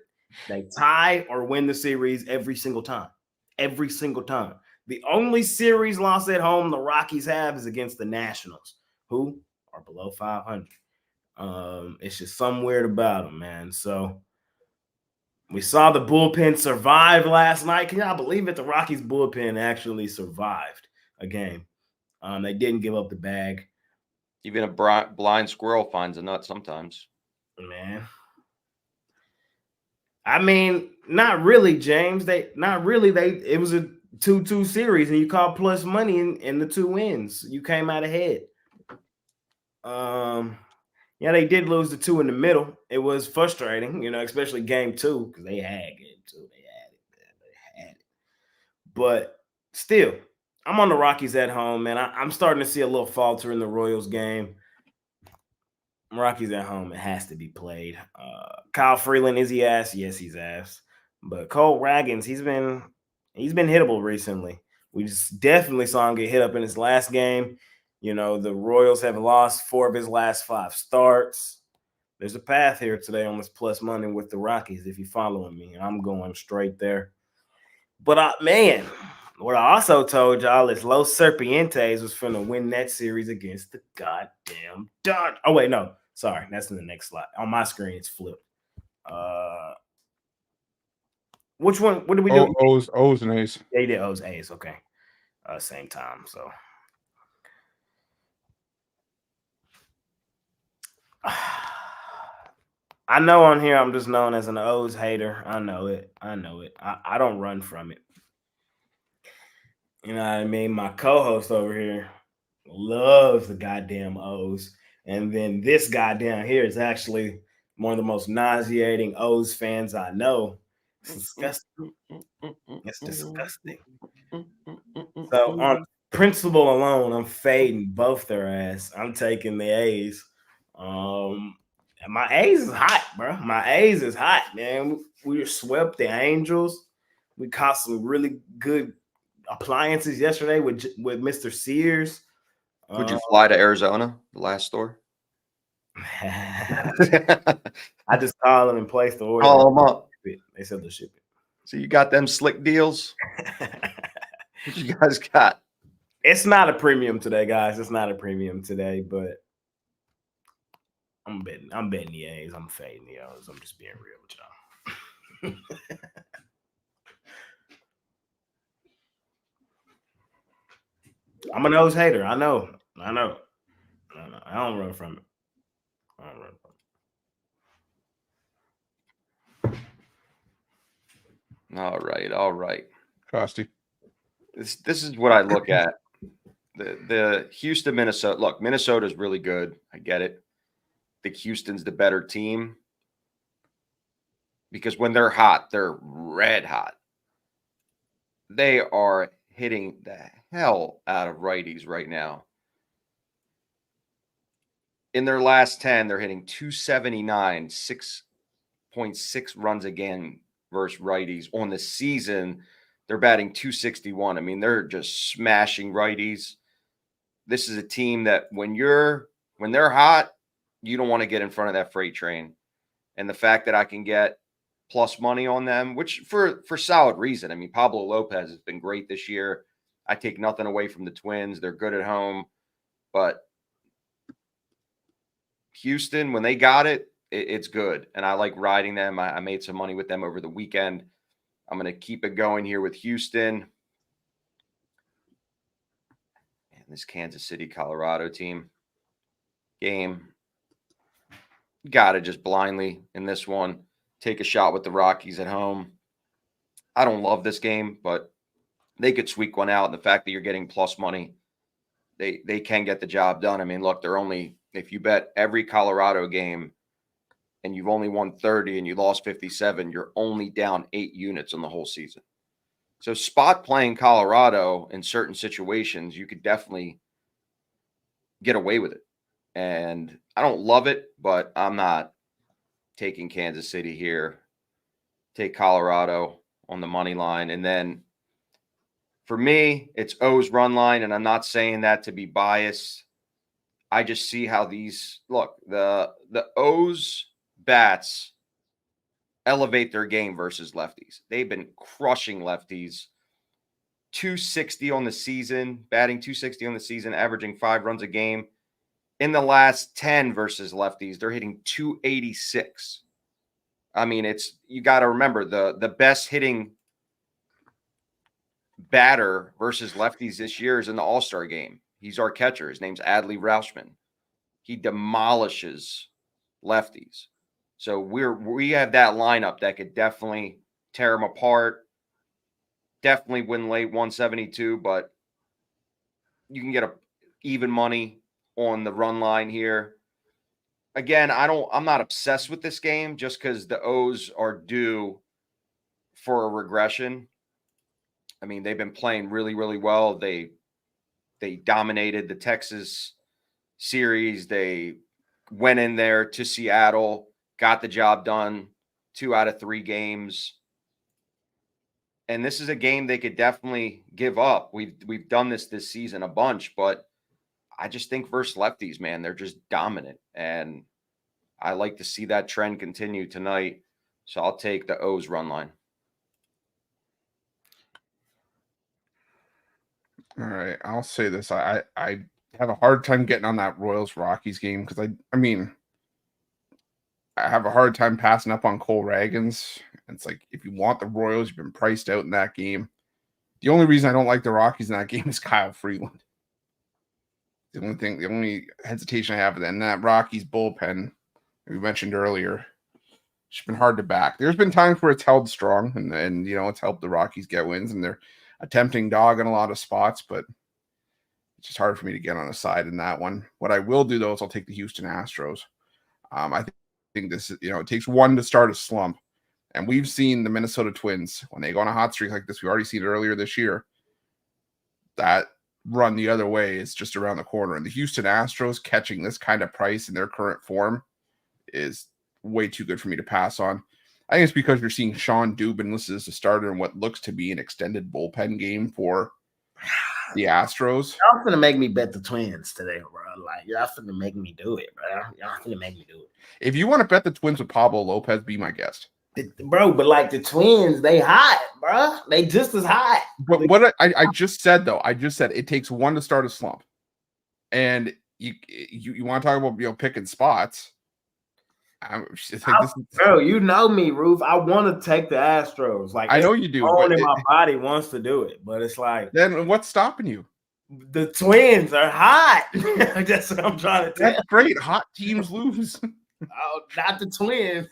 they tie or win the series every single time. Every single time. The only series loss at home the Rockies have is against the Nationals, who are below 500. It's just something weird about them, man. So we saw the bullpen survive last night. Can y'all believe it? The Rockies bullpen actually survived a game. They didn't give up the bag. Even a blind squirrel finds a nut sometimes. Man. I mean, not really, James. Not really. It was a 2-2 series, and you called plus money in the 2 wins. You came out ahead. Yeah, they did lose the 2 in the middle. It was frustrating, especially game 2, because they had game 2. They had it. But still, I'm on the Rockies at home, man. I'm starting to see a little falter in the Royals game. Rockies at home, it has to be played. Kyle Freeland, is he ass? Yes, he's ass. But Cole Raggins, he's been hittable recently. We just definitely saw him get hit up in his last game. The Royals have lost 4 of his last 5 starts. There's a path here today on this plus money with the Rockies. If you're following me, I'm going straight there. But man, what I also told y'all is Los Serpientes was finna win that series against the goddamn Dodgers. Oh wait, no, sorry, that's in the next slide. On my screen, it's flipped. Which one? What did we do? O's and A's. Yeah, you did O's, A's. Okay, same time. So, I know on here I'm just known as an O's hater. I know it. I don't run from it. You know what I mean? My co-host over here loves the goddamn O's. And then this guy down here is actually one of the most nauseating O's fans I know. It's disgusting. It's disgusting. So on principle alone, I'm fading both their ass. I'm taking the A's. And my A's is hot, bro. My A's is hot, man. We swept the Angels. We caught some really good appliances yesterday with Mr. Sears. Would you fly to Arizona, the last store? I just called them and placed the order. Call them up. They said they'll ship it. So you got them slick deals? What you guys got? It's not a premium today, guys. It's not a premium today, but I'm betting the A's. I'm fading the O's. I'm just being real with y'all. I'm an O's hater. I know. I don't run from it. All right. Costy. This is what I look at. The Houston, Minnesota. Look, Minnesota's really good. I get it. I think Houston's the better team because when they're hot, they're red hot. They are hitting the hell out of righties right now. In their last 10, they're hitting 279, 6.6 runs a game versus righties. On the season, they're batting 261. I mean, they're just smashing righties. This is a team that when they're hot, you don't want to get in front of that freight train. And the fact that I can get plus money on them, which for solid reason. I mean, Pablo Lopez has been great this year. I take nothing away from the Twins. They're good at home. But Houston, when they got it, it's good. And I like riding them. I made some money with them over the weekend. I'm going to keep it going here with Houston. And this Kansas City, Colorado game. Got to just blindly in this one take a shot with the Rockies at home. I don't love this game, but they could squeak one out. And the fact that you're getting plus money, they can get the job done. I mean, look, if you bet every Colorado game and you've only won 30 and you lost 57, you're only down 8 units on the whole season. So spot playing Colorado in certain situations, you could definitely get away with it. And I don't love it, but I'm not taking Kansas City here. Take Colorado on the money line. And then for me, it's O's run line. And I'm not saying that to be biased. I just see how the O's bats elevate their game versus lefties. They've been crushing lefties. 260 on the season, batting 260 on the season, averaging 5 runs a game. In the last 10 versus lefties, they're hitting 286. I mean, you got to remember the best hitting batter versus lefties this year is in the All-Star game. He's our catcher. His name's Adley Rauschman. He demolishes lefties. So we have that lineup that could definitely tear them apart. Definitely win late 172, but you can get a even money on the run line here. Again, I'm not obsessed with this game just because the O's are due for a regression. I mean, they've been playing really, really well. They dominated the Texas series. They went in there to Seattle, got the job done 2 out of 3 games. And this is a game they could definitely give up. We've done this season a bunch, but I just think versus lefties, man, they're just dominant. And I like to see that trend continue tonight. So I'll take the O's run line. All right, I'll say this. I have a hard time getting on that Royals Rockies game because I mean I have a hard time passing up on Cole Ragans. It's like if you want the Royals, you've been priced out in that game. The only reason I don't like the Rockies in that game is Kyle Freeland. The only hesitation I have in that Rockies bullpen we mentioned earlier, it's been hard to back. There's been times where it's held strong and it's helped the Rockies get wins and they're a tempting dog in a lot of spots, but it's just hard for me to get on a side in that one. What I will do though is I'll take the Houston Astros. I think this it takes one to start a slump, and we've seen the Minnesota Twins when they go on a hot streak like this. We already seen it earlier this year. That run the other way is just around the corner, and the Houston Astros catching this kind of price in their current form is way too good for me to pass on. I think it's because you're seeing Sean Dubin listed as a starter in what looks to be an extended bullpen game for the Astros. Y'all finna make me bet the Twins today, bro. Like, y'all finna make me do it, bro. Y'all finna make me do it. If you want to bet the Twins with Pablo Lopez, be my guest. Bro, but like the Twins, they hot, bro. They just as hot. But what I just said, though, it takes one to start a slump. And you want to talk about picking spots. Bro, you know me, Roof. I want to take the Astros. Like I know you do. But my body wants to do it, but it's like then what's stopping you? The Twins are hot. That's what I'm trying to tell. That's great. Hot teams lose. Oh, not the Twins.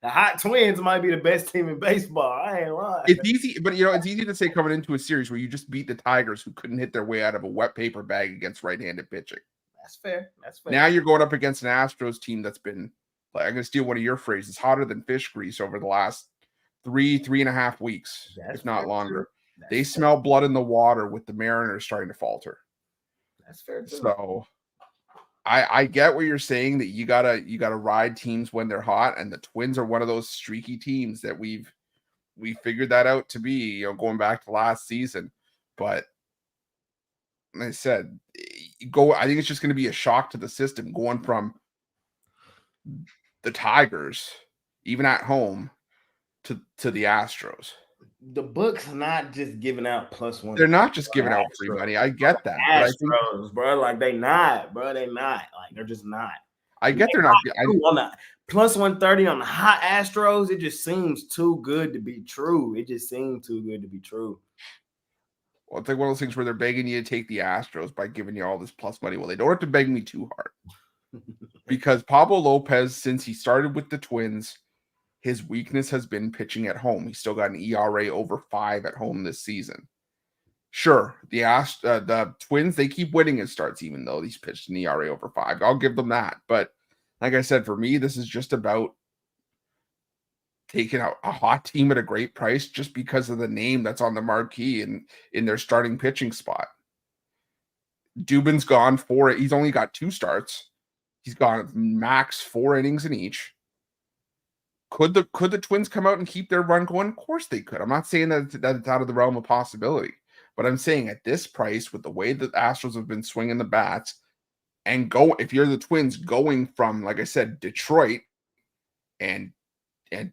The hot Twins might be the best team in baseball. I ain't lying. It's easy, but it's easy to say coming into a series where you just beat the Tigers, who couldn't hit their way out of a wet paper bag against right-handed pitching. That's fair. Now you're going up against an Astros team that's been, like, I'm going to steal one of your phrases, hotter than fish grease over the last 3.5 weeks, if not longer. They smell blood in the water with the Mariners starting to falter. That's fair too. So I get what you're saying, that you gotta ride teams when they're hot, and the Twins are one of those streaky teams that we figured that out to be, going back to last season. But like I said, I think it's just going to be a shock to the system going from the Tigers, even at home, to the Astros. The book's not just giving out +1. They're not just giving out free money. I get that. Astros, but I think, bro, like they not, bro. They not. Like they're just not. I get they're not. On the +130 on the hot Astros, it just seems too good to be true. It just seems too good to be true. Well, it's like one of those things where they're begging you to take the Astros by giving you all this plus money. Well, they don't have to beg me too hard. Because Pablo Lopez, since he started with the Twins, his weakness has been pitching at home. He's still got an ERA over 5 at home this season. Sure, the Twins, they keep winning in starts, even though he's pitched an ERA over 5. I'll give them that. But like I said, for me, this is just about taking out a hot team at a great price just because of the name that's on the marquee and in their starting pitching spot. Dubin's gone 4. He's only got 2 starts. He's gone max 4 innings in each. Could the Twins come out and keep their run going? Of course they could. I'm not saying that it's out of the realm of possibility, but I'm saying at this price, with the way that the Astros have been swinging the bats, and if you're the Twins going from, like I said, Detroit and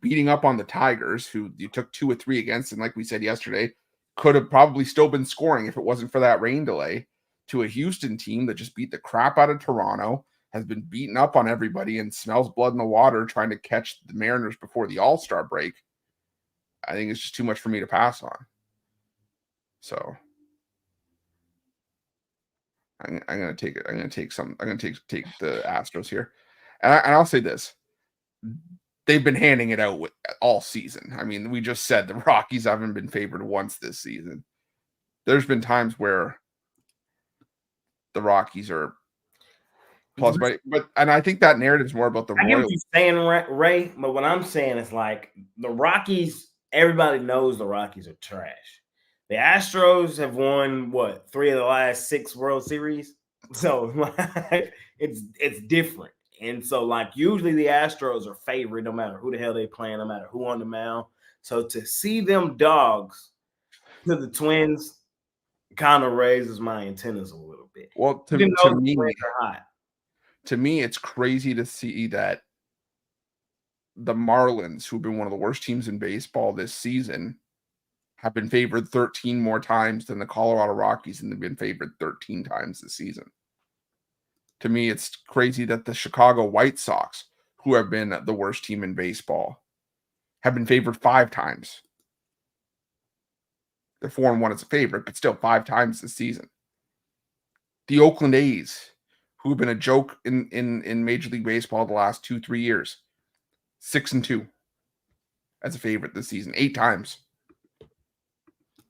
beating up on the Tigers, who you took 2 or 3 against, and like we said yesterday, could have probably still been scoring if it wasn't for that rain delay, to a Houston team that just beat the crap out of Toronto, has been beaten up on everybody, and smells blood in the water trying to catch the Mariners before the All-Star break. I think it's just too much for me to pass on. So I'm going to take it. I'm going to take the Astros here. And I'll say this. they've been handing it out all season. I mean, we just said the Rockies haven't been favored once this season. There's been times where the Rockies are plus, but I think that narrative is more about the I get what Royals. you're saying, Ray, but what I'm saying is like the Rockies, everybody knows the Rockies are trash. The Astros have won, 3 of the last 6 World Series? So like, it's different. And so like usually the Astros are favored no matter who the hell they playing, no matter who on the mound. So to see them dogs to the Twins kind of raises my antennas a little bit. Well, to Even though the me, Twins are hot. to me, it's crazy to see that the Marlins, who've been one of the worst teams in baseball this season, have been favored 13 more times than the Colorado Rockies, and they've been favored 13 times this season. To me, it's crazy that the Chicago White Sox, who have been the worst team in baseball, have been favored 5 times. They're 4-1 as a favorite, but still 5 times this season. The Oakland A's, who've been a joke in Major League Baseball the last 2-3 years, 6-2 as a favorite this season, 8 times.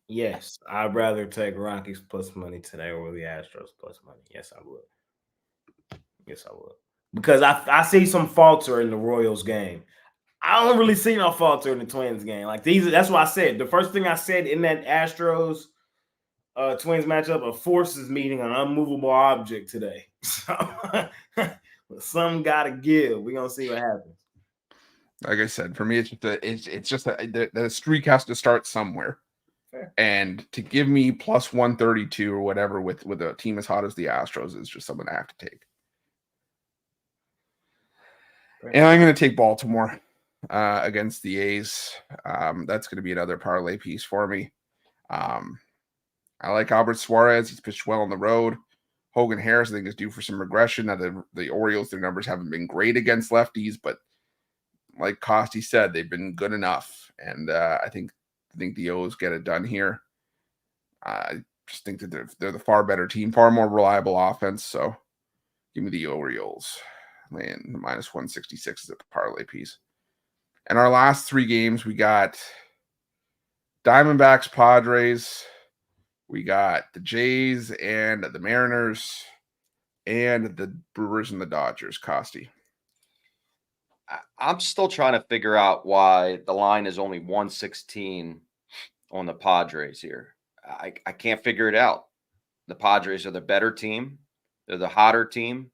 Yes, I'd rather take Rockies plus money today over the Astros plus money. Yes, I would. Yes, I would. Because I see some falter in the Royals game. I don't really see no falter in the Twins game. Like that's what I said. The first thing I said in that Astros Twins matchup, a force is meeting an unmovable object today. So some gotta give. We're gonna see what happens. Like I said, for me, it's just the streak has to start somewhere. Fair. And to give me plus 132 or whatever with a team as hot as the Astros is just something I have to take. Fair. And I'm going to take Baltimore against the A's. That's going to be another parlay piece for me. I like Albert Suarez. He's pitched well on the road. Hogan Harris, I think, is due for some regression. Now the Orioles, their numbers haven't been great against lefties, but like Costi said, they've been good enough. And I think the O's get it done here. I just think that they're the far better team, far more reliable offense. So give me the Orioles. Man, minus 166 is a parlay piece. And our last 3 games, we got Diamondbacks, Padres. We got the Jays and the Mariners and the Brewers and the Dodgers. Costi. I'm still trying to figure out why the line is only 116 on the Padres here. I can't figure it out. The Padres are the better team. They're the hotter team.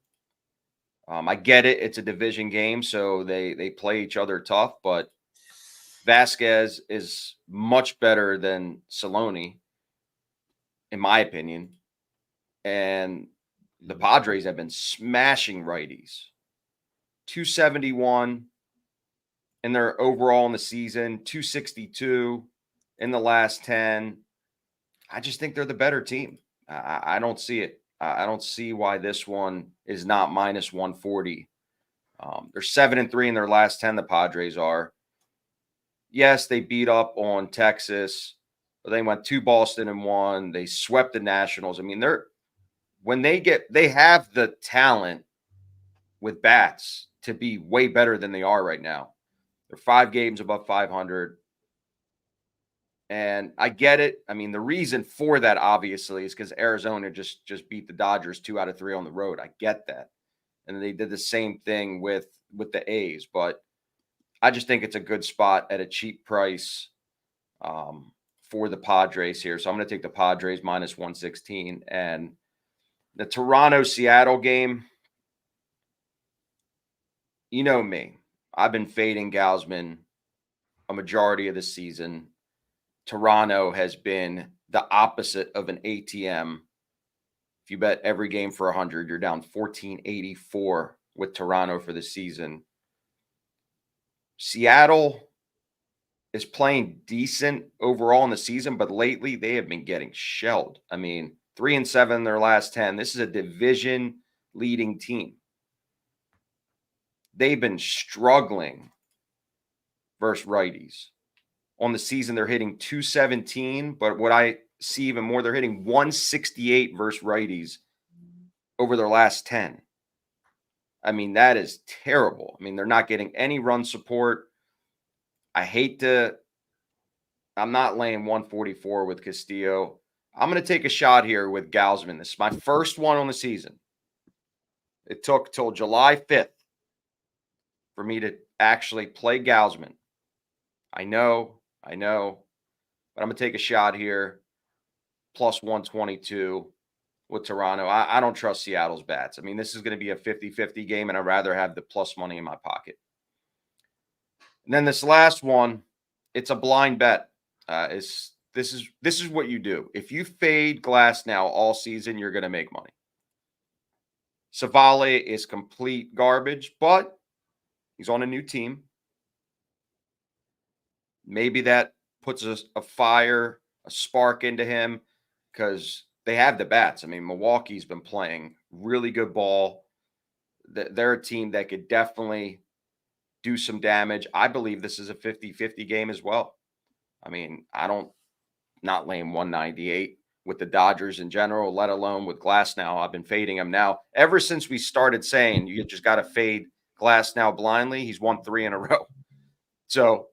I get it. It's a division game, so they play each other tough, but Vasquez is much better than Saloni, in my opinion. And the Padres have been smashing righties. 271 in their overall in the season, 262 in the last 10. I just think they're the better team. I don't see it. I don't see why this one is not minus 140. They're 7-3 in their last 10. The Padres are. Yes, they beat up on Texas, but they went to Boston and won. They swept the Nationals. I mean, they have the talent with bats to be way better than they are right now. They're 5 games above 500. And I get it. I mean, the reason for that obviously is because Arizona just beat the Dodgers 2 out of 3 on the road. I get that. And they did the same thing with the A's, but I just think it's a good spot at a cheap price for the Padres here. So I'm going to take the Padres minus 116. And the Toronto-Seattle game, you know me. I've been fading Gausman a majority of the season. Toronto has been the opposite of an ATM. If you bet every game for 100, you're down 1484 with Toronto for the season. Seattle is playing decent overall in the season, but lately they have been getting shelled. I mean, 3-7 in their last 10. This is a division leading team. They've been struggling versus righties. On the season, they're hitting 217, but what I see even more, they're hitting 168 versus righties over their last 10. I mean, that is terrible. I mean, they're not getting any run support. I'm not laying 144 with Castillo. I'm going to take a shot here with Gausman. This is my first one on the season. It took till July 5th for me to actually play Gausman. I know, but I'm going to take a shot here. Plus 122 with Toronto. I don't trust Seattle's bats. I mean, this is going to be a 50-50 game, and I'd rather have the plus money in my pocket. And then this last one, it's a blind bet. This is what you do. If you fade Glass now all season, you're going to make money. Savale is complete garbage, but he's on a new team. Maybe that puts a spark into him because they have the bats. I mean, Milwaukee's been playing really good ball. They're a team that could definitely do some damage. I believe this is a 50-50 game as well. I mean, not laying 198 with the Dodgers in general, let alone with Glass now. I've been fading him now. Ever since we started saying you just got to fade Glass now blindly, he's won 3 in a row. So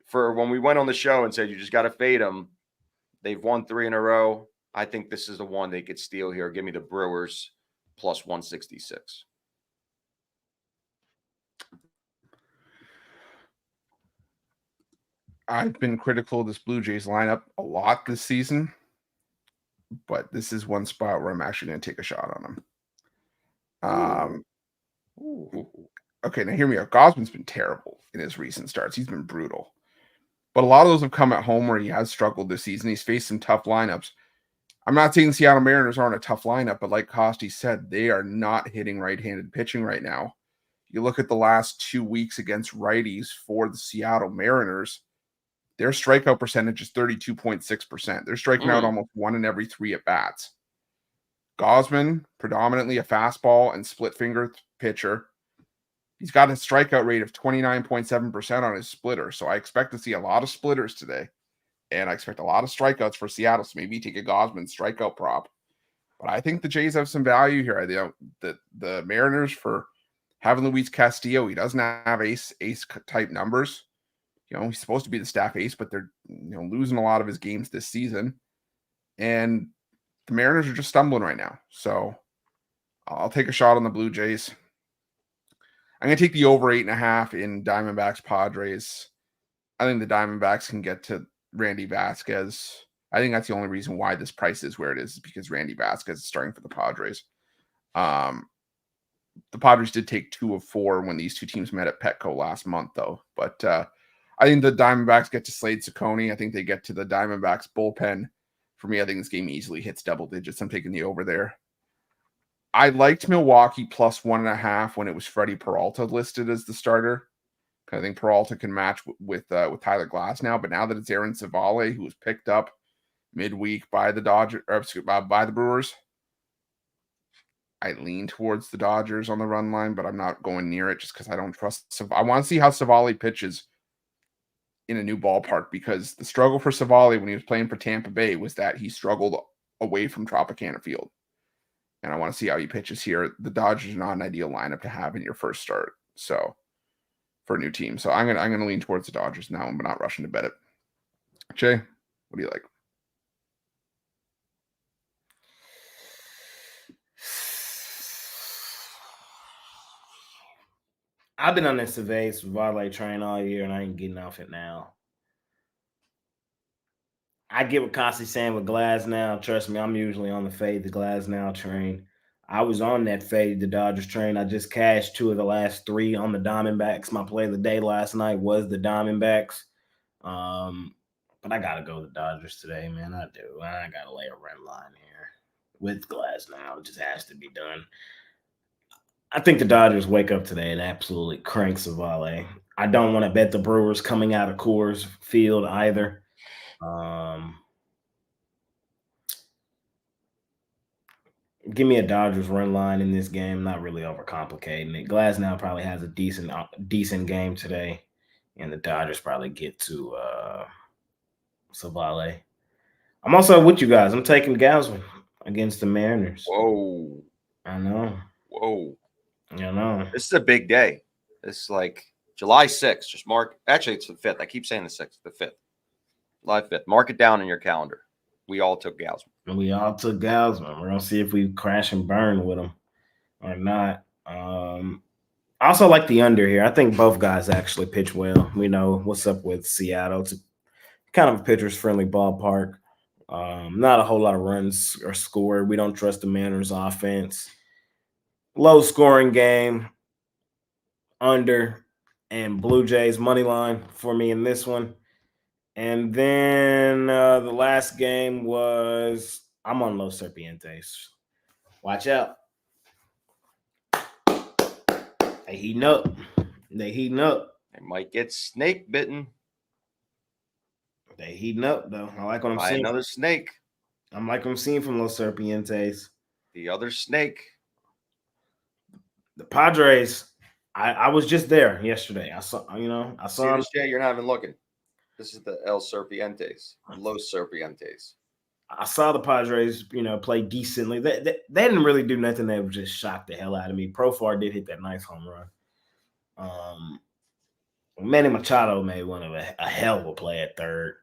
for when we went on the show and said you just got to fade him, they've won 3 in a row. I think this is the one they could steal here. Give me the Brewers plus 166. I've been critical of this Blue Jays lineup a lot this season, but this is one spot where I'm actually going to take a shot on them. Okay, now hear me out. Gausman's been terrible in his recent starts. He's been brutal. But a lot of those have come at home where he has struggled this season. He's faced some tough lineups. I'm not saying the Seattle Mariners aren't a tough lineup, but like Costi said, they are not hitting right-handed pitching right now. You look at the last 2 weeks against righties for the Seattle Mariners, their strikeout percentage is 32.6%. They're striking out almost 1 in every 3 at-bats. Gausman, predominantly a fastball and split-finger pitcher. He's got a strikeout rate of 29.7% on his splitter, so I expect to see a lot of splitters today, and I expect a lot of strikeouts for Seattle, so maybe take a Gausman strikeout prop. But I think the Jays have some value here. The Mariners, for having Luis Castillo, he doesn't have ace-type numbers. You know, he's supposed to be the staff ace, but they're losing a lot of his games this season. And the Mariners are just stumbling right now. So I'll take a shot on the Blue Jays. I'm going to take the over 8.5 in Diamondbacks Padres. I think the Diamondbacks can get to Randy Vasquez. I think that's the only reason why this price is where it is because Randy Vasquez is starting for the Padres. The Padres did take 2 of 4 when these two teams met at Petco last month, though. But I think the Diamondbacks get to Slade Ciccone. I think they get to the Diamondbacks bullpen. For me, I think this game easily hits double digits. I'm taking the over there. I liked Milwaukee plus 1.5 when it was Freddie Peralta listed as the starter. I think Peralta can match with Tyler Glass now, but now that it's Aaron Savale, who was picked up midweek by the by the Brewers, I lean towards the Dodgers on the run line, but I'm not going near it just because I don't trust. I want to see how Savale pitches in a new ballpark because the struggle for Savale when he was playing for Tampa Bay was that he struggled away from Tropicana Field. And I want to see how he pitches here. The Dodgers are not an ideal lineup to have in your first start. So for a new team. So I'm gonna lean towards the Dodgers now, but not rushing to bet it. Jay, what do you like? I've been on this Savale train all year, and I ain't getting off it now. I get what Costi's saying with Glass now. Trust me, I'm usually on the fade the Glass now train. I was on that fade the Dodgers train. I just cashed 2 of the last 3 on the Diamondbacks. My play of the day last night was the Diamondbacks. But I gotta go with the Dodgers today, man. I do. I gotta lay a red line here with Glass now. It just has to be done. I think the Dodgers wake up today and absolutely crank Savale. I don't want to bet the Brewers coming out of Coors Field either. Give me a Dodgers run line in this game. Not really overcomplicating it. Glasnow probably has a decent game today, and the Dodgers probably get to Savale. I'm also with you guys. I'm taking Gausman against the Mariners. Whoa. I know. Whoa. You know. This is a big day. It's like July 6th. Just mark. Actually, it's the 5th. I keep saying the 6th, the 5th. July 5th. Mark it down in your calendar. We all took Gausman. We all took Gausman. We're going to see if we crash and burn with him or not. I also like the under here. I think both guys actually pitch well. We know what's up with Seattle. It's kind of a pitcher's friendly ballpark. Not a whole lot of runs are scored. We don't trust the Mariners offense. Low scoring game. Under and Blue Jays money line for me in this one. And then the last game was I'm on Los Serpientes. Watch out. They heating up. They might get snake bitten. They heating up, though. I like what I'm By seeing. another snake. I'm like what I'm seeing from Los Serpientes. The other snake. The Padres, I was just there yesterday. I saw Serious, Jay, you're not even looking. This is the El Serpientes. Los Serpientes. I saw the Padres, play decently. They didn't really do nothing that would just shock the hell out of me. Profar did hit that nice home run. Manny Machado made one of a hell of a play at third.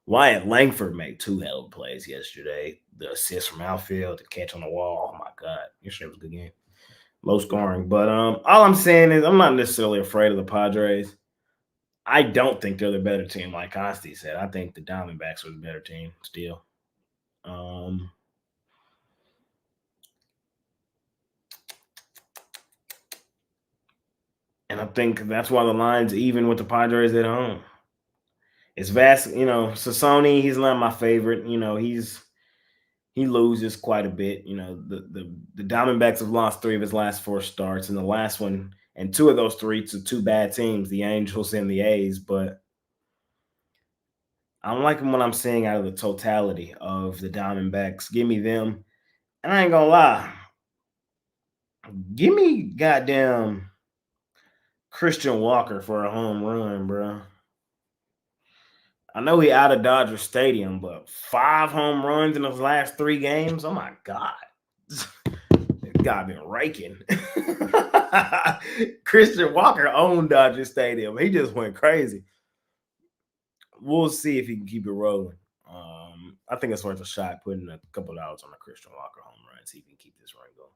Wyatt Langford made 2 hell of plays yesterday. The assist from outfield, the catch on the wall. Oh my God, yesterday was a good game. Low scoring, but all I'm saying is I'm not necessarily afraid of the Padres. I don't think they're the better team, like Costi said. I think the Diamondbacks are the better team still. And I think that's why the line's even with the Padres at home. It's vast, Sassoni, he's not my favorite. He loses quite a bit. The Diamondbacks have lost 3 of his last 4 starts, and the last one, and 2 of those 3 to 2 bad teams, the Angels and the A's. But I'm liking what I'm seeing out of the totality of the Diamondbacks. Give me them. And I ain't gonna lie. Give me goddamn Christian Walker for a home run, bro. I know he out of Dodger Stadium, but 5 home runs in his last 3 games. Oh my God. This guy been raking. Christian Walker owned Dodger Stadium. He just went crazy. We'll see if he can keep it rolling. I think it's worth a shot putting a couple of dollars on a Christian Walker home run, see if he can keep this run going.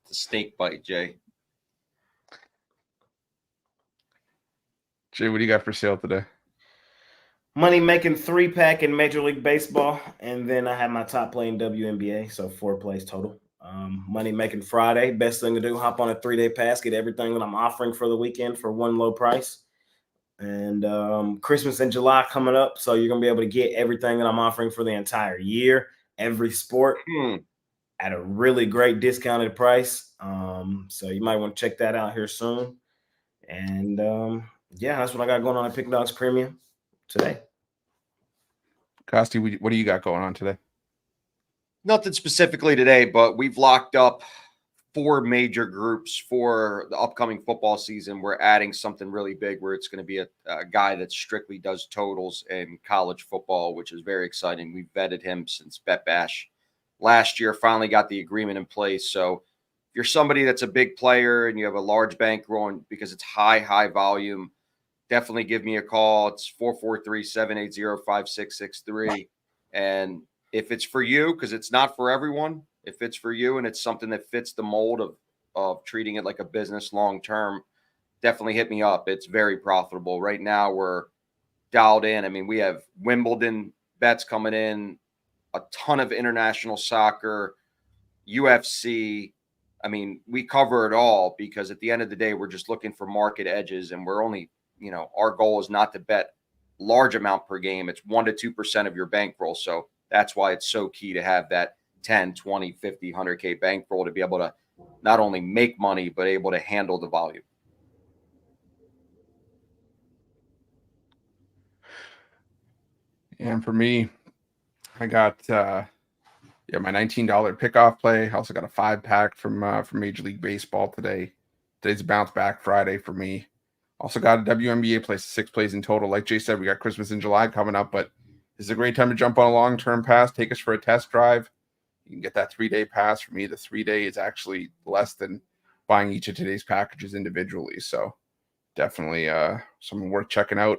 It's a snake bite, Jay. Jay, what do you got for sale today? Money making 3-pack in Major League Baseball, and then I have my top play in WNBA, so 4 plays total. Money making Friday, best thing to do, hop on a 3-day pass, get everything that I'm offering for the weekend for one low price. And Christmas in July coming up, so you're going to be able to get everything that I'm offering for the entire year, every sport, at a really great discounted price. So you might want to check that out here soon. And yeah, that's what I got going on at Pick Dogs Premium today. Costi, what do you got going on today? Nothing specifically today, but we've locked up 4 major groups for the upcoming football season. We're adding something really big where it's going to be a guy that strictly does totals in college football, which is very exciting. We've vetted him since Bet Bash last year, finally got the agreement in place. So if you're somebody that's a big player and you have a large bankroll because it's high volume, definitely give me a call. It's 443-780-5663. And if it's for you, because it's not for everyone, if it's for you and it's something that fits the mold of treating it like a business long-term, definitely hit me up. It's very profitable. Right now we're dialed in. I mean, we have Wimbledon bets coming in, a ton of international soccer, UFC. I mean, we cover it all because at the end of the day, we're just looking for market edges, and we're only, our goal is not to bet large amount per game. It's 1 to 2% of your bankroll. So that's why it's so key to have that 10, 20, 50, 100K bankroll to be able to not only make money, but able to handle the volume. And for me, I got my $19 pickoff play. I also got a 5-pack from Major League Baseball today. Today's a bounce back Friday for me. Also got a WNBA play, 6 plays in total. Like Jay said, we got Christmas in July coming up, but This is a great time to jump on a long-term pass. Take us for a test drive. You can get that 3-day pass. For me, the 3-day is actually less than buying each of today's packages individually. So definitely something worth checking out.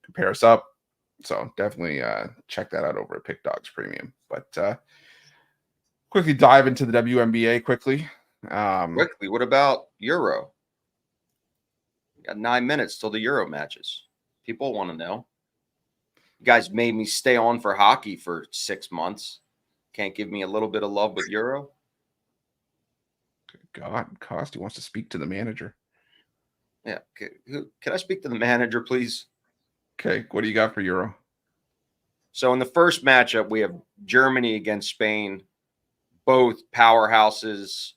Compare us up. So definitely check that out over at Pick Dogs Premium. But quickly dive into the WNBA quickly. Quickly, what about Euro? We got 9 minutes till the Euro matches. People want to know. You guys made me stay on for hockey for 6 months. Can't give me a little bit of love with Euro? Good God, Costi wants to speak to the manager. Yeah. Can I speak to the manager, please? Okay, what do you got for Euro? So in the first matchup, we have Germany against Spain, both powerhouses.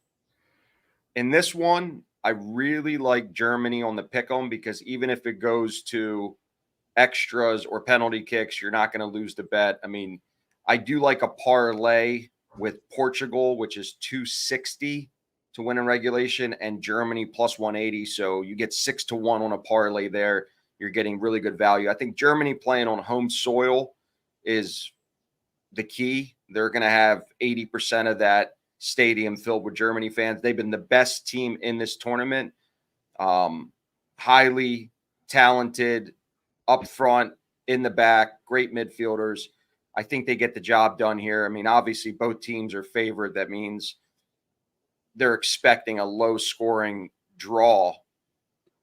In this one, I really like Germany on the pick 'em because even if it goes to extras or penalty kicks, you're not going to lose the bet. I mean, I do like a parlay with Portugal, which is 260 to win in regulation, and Germany plus 180. So you get 6-1 on a parlay there. You're getting really good value. I think Germany playing on home soil is the key. They're going to have 80% of that stadium filled with Germany fans. They've been the best team in this tournament. Highly talented up front, in the back, great midfielders. I think they get the job done here. I mean, obviously both teams are favored. That means they're expecting a low scoring draw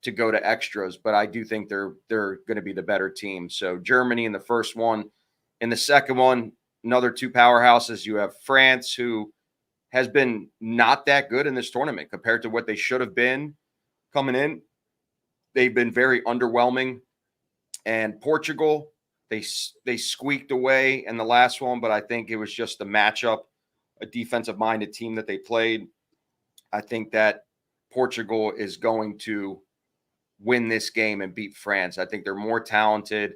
to go to extras, but I do think they're going to be the better team. So Germany in the first one. In the second one, another two powerhouses. You have France, who has been not that good in this tournament compared to what they should have been coming in. They've been very underwhelming. And Portugal, they squeaked away in the last one, but I think it was just the matchup, a defensive-minded team that they played. I think that Portugal is going to win this game and beat France. I think they're more talented.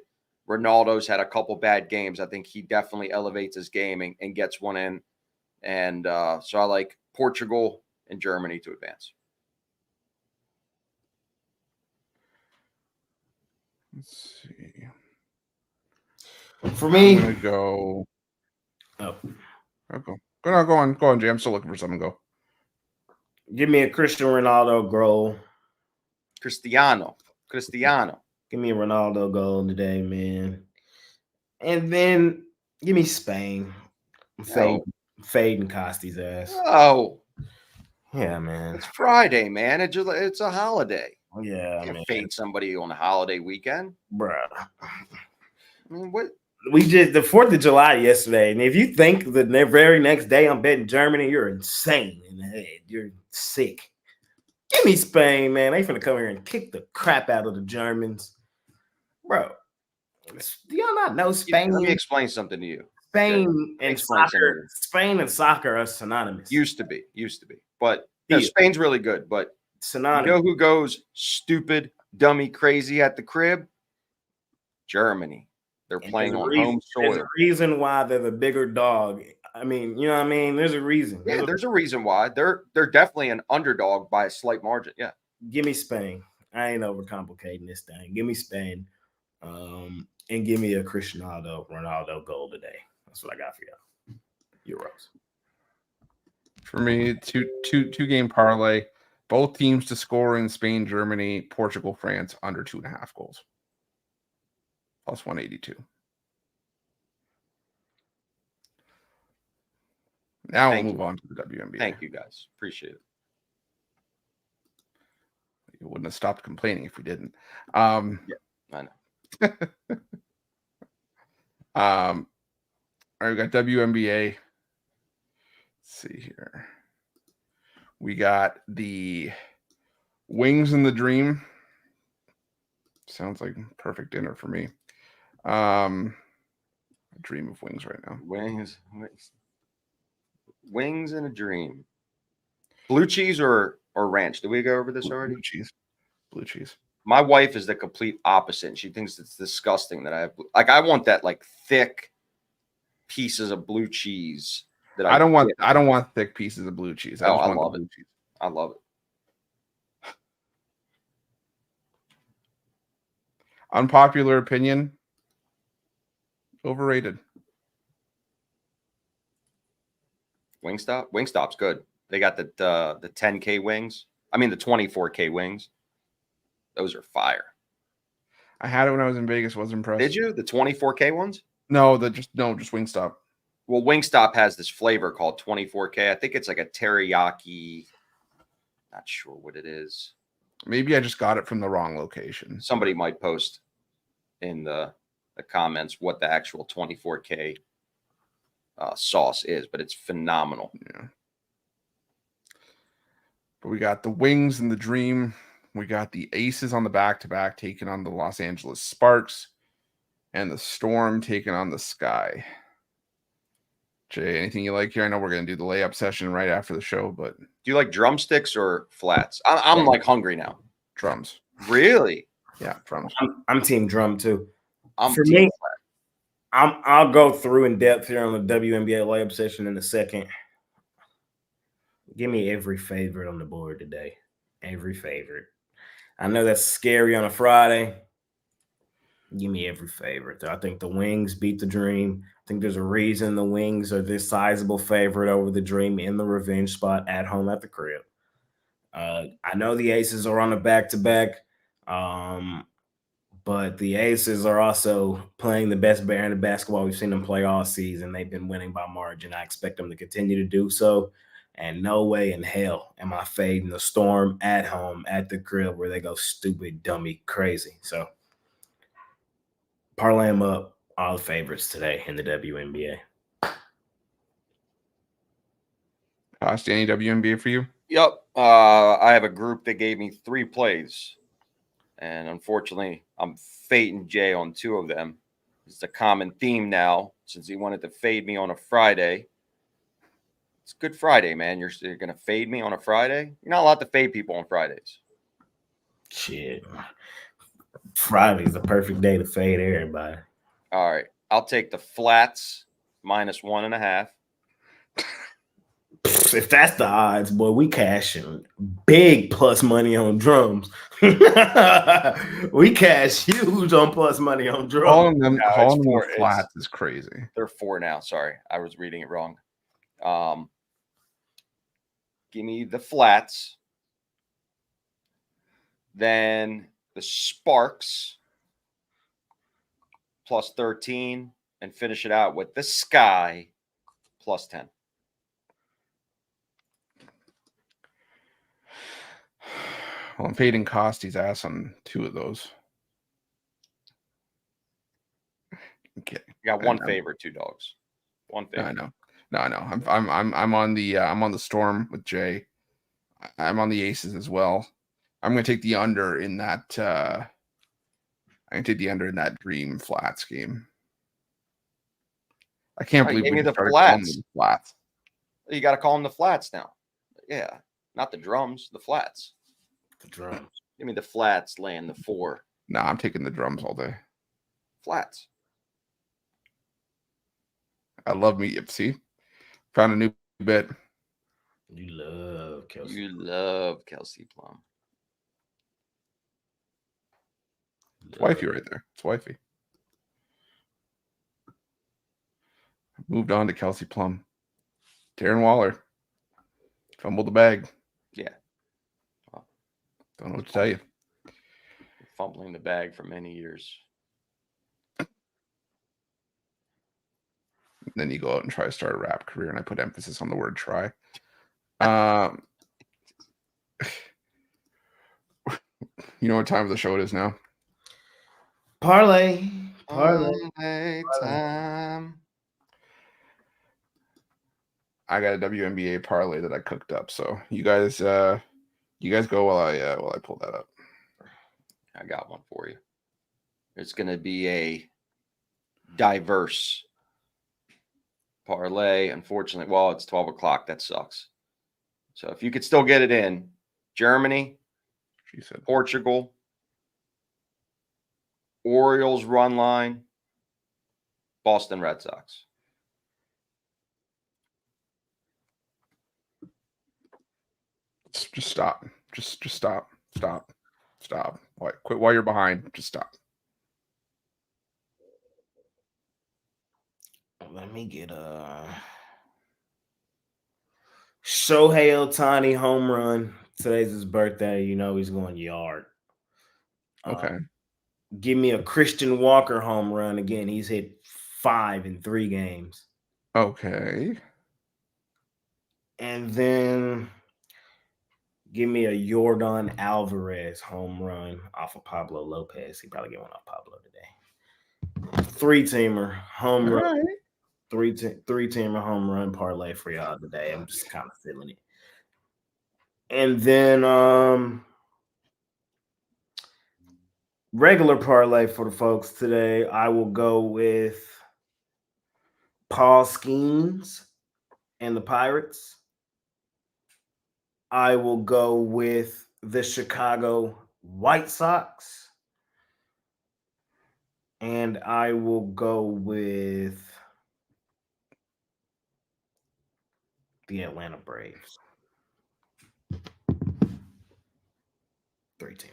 Ronaldo's had a couple bad games. I think he definitely elevates his game and gets one in. And so I like Portugal and Germany to advance. Let's see. For me, I'm gonna go. oh, I'll go. Go on, Jay. I'm still looking for something to go. give me a Cristiano Ronaldo goal. Cristiano. Give me a Ronaldo goal today, man. And then give me Spain. Fading Costi's ass. Oh, Yeah, man. it's Friday, man. It's a holiday. Yeah, You can't man. fade somebody on a holiday weekend. Bruh. I mean, what? We just the 4th of July yesterday, and if you think the very next day I'm betting Germany, you're insane in the head. You're sick. Give me Spain, man. They finna come here and kick the crap out of the Germans, bro. Do y'all not know Spain? Let me explain something to you. Spain and Explain something to soccer. you. Spain and soccer are synonymous. Used to be, but no, Spain's really good. But Synonymous. you know who goes stupid, dummy, crazy at the crib? Germany. They're playing on home soil. There's a reason why they're the bigger dog. I mean, you know what I mean? There's a reason. Yeah, there's a reason why. They're definitely an underdog by a slight margin. Yeah. Give me Spain. I ain't overcomplicating this thing. Give me Spain. And give me a Cristiano Ronaldo goal today. That's what I got for y'all. Euros. For me, two game parlay. Both teams to score in Spain, Germany, Portugal, France under 2.5 goals. Plus 182. Now we'll move on to the WNBA. Thank you, guys. Appreciate it. You wouldn't have stopped complaining if we didn't. Yeah, I know. All right, we got WNBA. Let's see here. We got the Wings and the Dream. Sounds like perfect dinner for me. I dream of wings right now. Wings and a dream. Blue cheese or ranch? Did we go over this already? Blue cheese. My wife is the complete opposite. She thinks it's disgusting that I have I want that like thick pieces of blue cheese that I don't want thick pieces of blue cheese. I love it. Cheese. I love it. Unpopular opinion. Overrated. Wingstop. Wingstop's good. They got the 10K wings. I mean the 24K wings. Those are fire. I had it when I was in Vegas. Was impressed. Did you? The 24K ones? No, just Wingstop. Well, Wingstop has this flavor called 24K. I think it's like a teriyaki. Not sure what it is. Maybe I just got it from the wrong location. Somebody might post in the comments what the actual 24K sauce is, but it's phenomenal. Yeah. But we got the Wings and the Dream. We got the Aces on the back-to-back taking on the Los Angeles Sparks, and the Storm taking on the Sky. Jay, anything you like here? I know we're going to do the layup session right after the show, but do you like drumsticks or flats? I'm like hungry now. Drums. Really? Yeah, drums. I'm team drum too. For team me, I'll go through in depth here on the WNBA layup session in a second. Give me every favorite on the board today. Every favorite. I know that's scary on a Friday. Give me every favorite. I think the Wings beat the Dream. I think there's a reason the Wings are this sizable favorite over the Dream in the revenge spot at home at the crib. I know the Aces are on a back-to-back, but the Aces are also playing the best brand of basketball we've seen them play all season. They've been winning by margin. I expect them to continue to do so. And no way in hell am I fading the Storm at home at the crib where they go stupid, dummy, crazy. So parlay them up, all the favorites today in the WNBA. Cost any WNBA for you? Yep. I have a group that gave me 3 plays. And unfortunately, I'm fading Jay on 2 of them. It's a common theme now since he wanted to fade me on a Friday. It's Good Friday, man. You're going to fade me on a Friday? You're not allowed to fade people on Fridays. Shit. Friday's the perfect day to fade everybody. All right. I'll take the flats -1.5. If that's the odds, boy, we cashing big plus money on drums. We cash huge on plus money on drums. Calling them four. flats is crazy. They're 4 now. Sorry, I was reading it wrong. Give me the flats. Then the Sparks +13, and finish it out with the Sky +10. Well, I'm fading Costy's ass on 2 of those. Okay, You got one favorite, 2 dogs. One favorite. I know. No, I know. I'm on the Storm with Jay. I'm on the Aces as well. I'm going to take the under in that. I'm going to take the under in that Dream Flats game. I can't believe we the started flats. calling them flats. You got to call them the flats now. Yeah, not the drums, the flats. The drums. Give me the flats laying the 4. No, I'm taking the drums all day. Flats. I love me. See, found a new bit. You love Kelsey. You love Kelsey Plum. It's wifey right there. It's wifey. Moved on to Kelsey Plum. Darren Waller fumbled the bag. Yeah. Well, don't know what to tell you. Fumbling the bag for many years. Then you go out and try to start a rap career, and I put emphasis on the word try. You know what time of the show it is now? Parlay time. I got a WNBA parlay that I cooked up. So you guys go while I pull that up. I got one for you. It's going to be a diverse parlay. Unfortunately, well, it's 12 o'clock. That sucks. So if you could still get it in, Germany, She said Portugal, Orioles run line, Boston Red Sox. just stop. Just stop. Quit while you're behind. Just stop. Let me get Shohei Ohtani home run. Today's his birthday. You know he's going yard. Okay. Give me a Christian Walker home run. Again, he's hit 5 in 3 games. Okay. And then give me a Yordan Alvarez home run off of Pablo Lopez. He probably get one off Pablo today. 3-teamer home run. Right. Three-teamer home run parlay for y'all today. I'm just kind of feeling it. And then regular parlay for the folks today. I will go with Paul Skeens and the Pirates. I will go with the Chicago White Sox. And I will go with the Atlanta Braves. 3-teamer.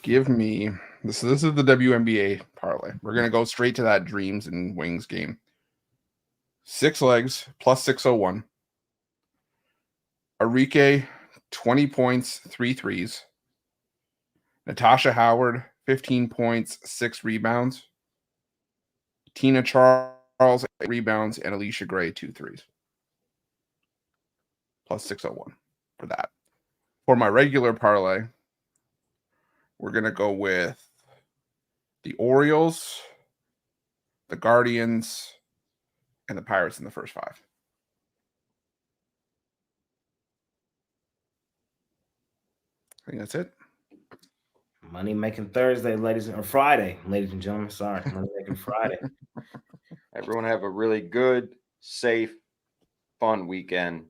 Give me this. This is the WNBA parlay. We're gonna go straight to that Dreams and Wings game. 6 legs plus 601. Arike, 20 points, 3 threes. Natasha Howard, 15 points, 6 rebounds. Tina Charles, 8 rebounds, and Alicia Gray, 2 threes. Plus 601 for that. For my regular parlay, we're going to go with the Orioles, the Guardians, and the Pirates in the first 5. I think that's it. Money making Thursday, or Friday, ladies and gentlemen. Sorry, money making Friday. Everyone have a really good, safe, fun weekend.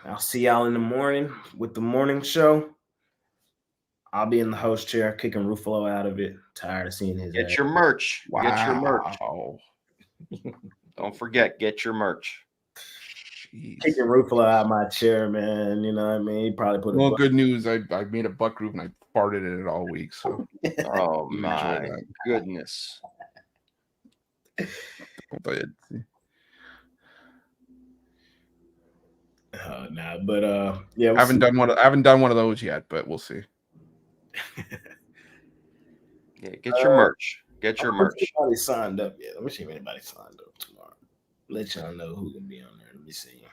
I'll see y'all in the morning with the morning show. I'll be in the host chair, kicking Ruffalo out of it. Tired of seeing his Get ass. your merch. Wow. Get your merch. Don't forget, get your merch. Jeez. Kicking Ruffalo out of my chair, man. You know what I mean? He probably put Well, good news. I made a buck group and I farted in it all week. So Oh enjoy my that. goodness. But yeah, I haven't done one of those yet, but we'll see. Yeah, get your merch. Get your merch. Anybody signed up yet? Let me see if anybody signed up tomorrow. Let y'all know who can be on there. Let me see.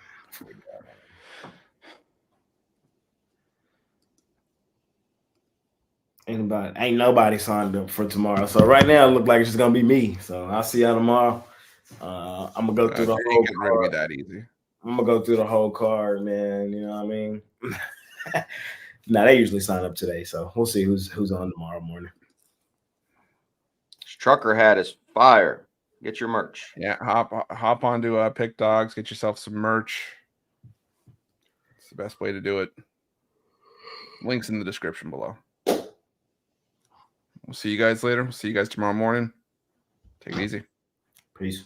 Anybody? Ain't nobody signed up for tomorrow. So right now it look like it's just gonna be me. So I'll see y'all tomorrow. I'm gonna go through the It whole ain't getting ready to card. be that easy. I'm gonna go through the whole card, man. You know what I mean? Now they usually sign up today, so we'll see who's on tomorrow morning. This trucker hat is fire. Get your merch. Yeah, hop onto Pick Dogs, get yourself some merch. It's the best way to do it. Links in the description below. We'll see you guys later. We'll see you guys tomorrow morning. Take it easy. Peace.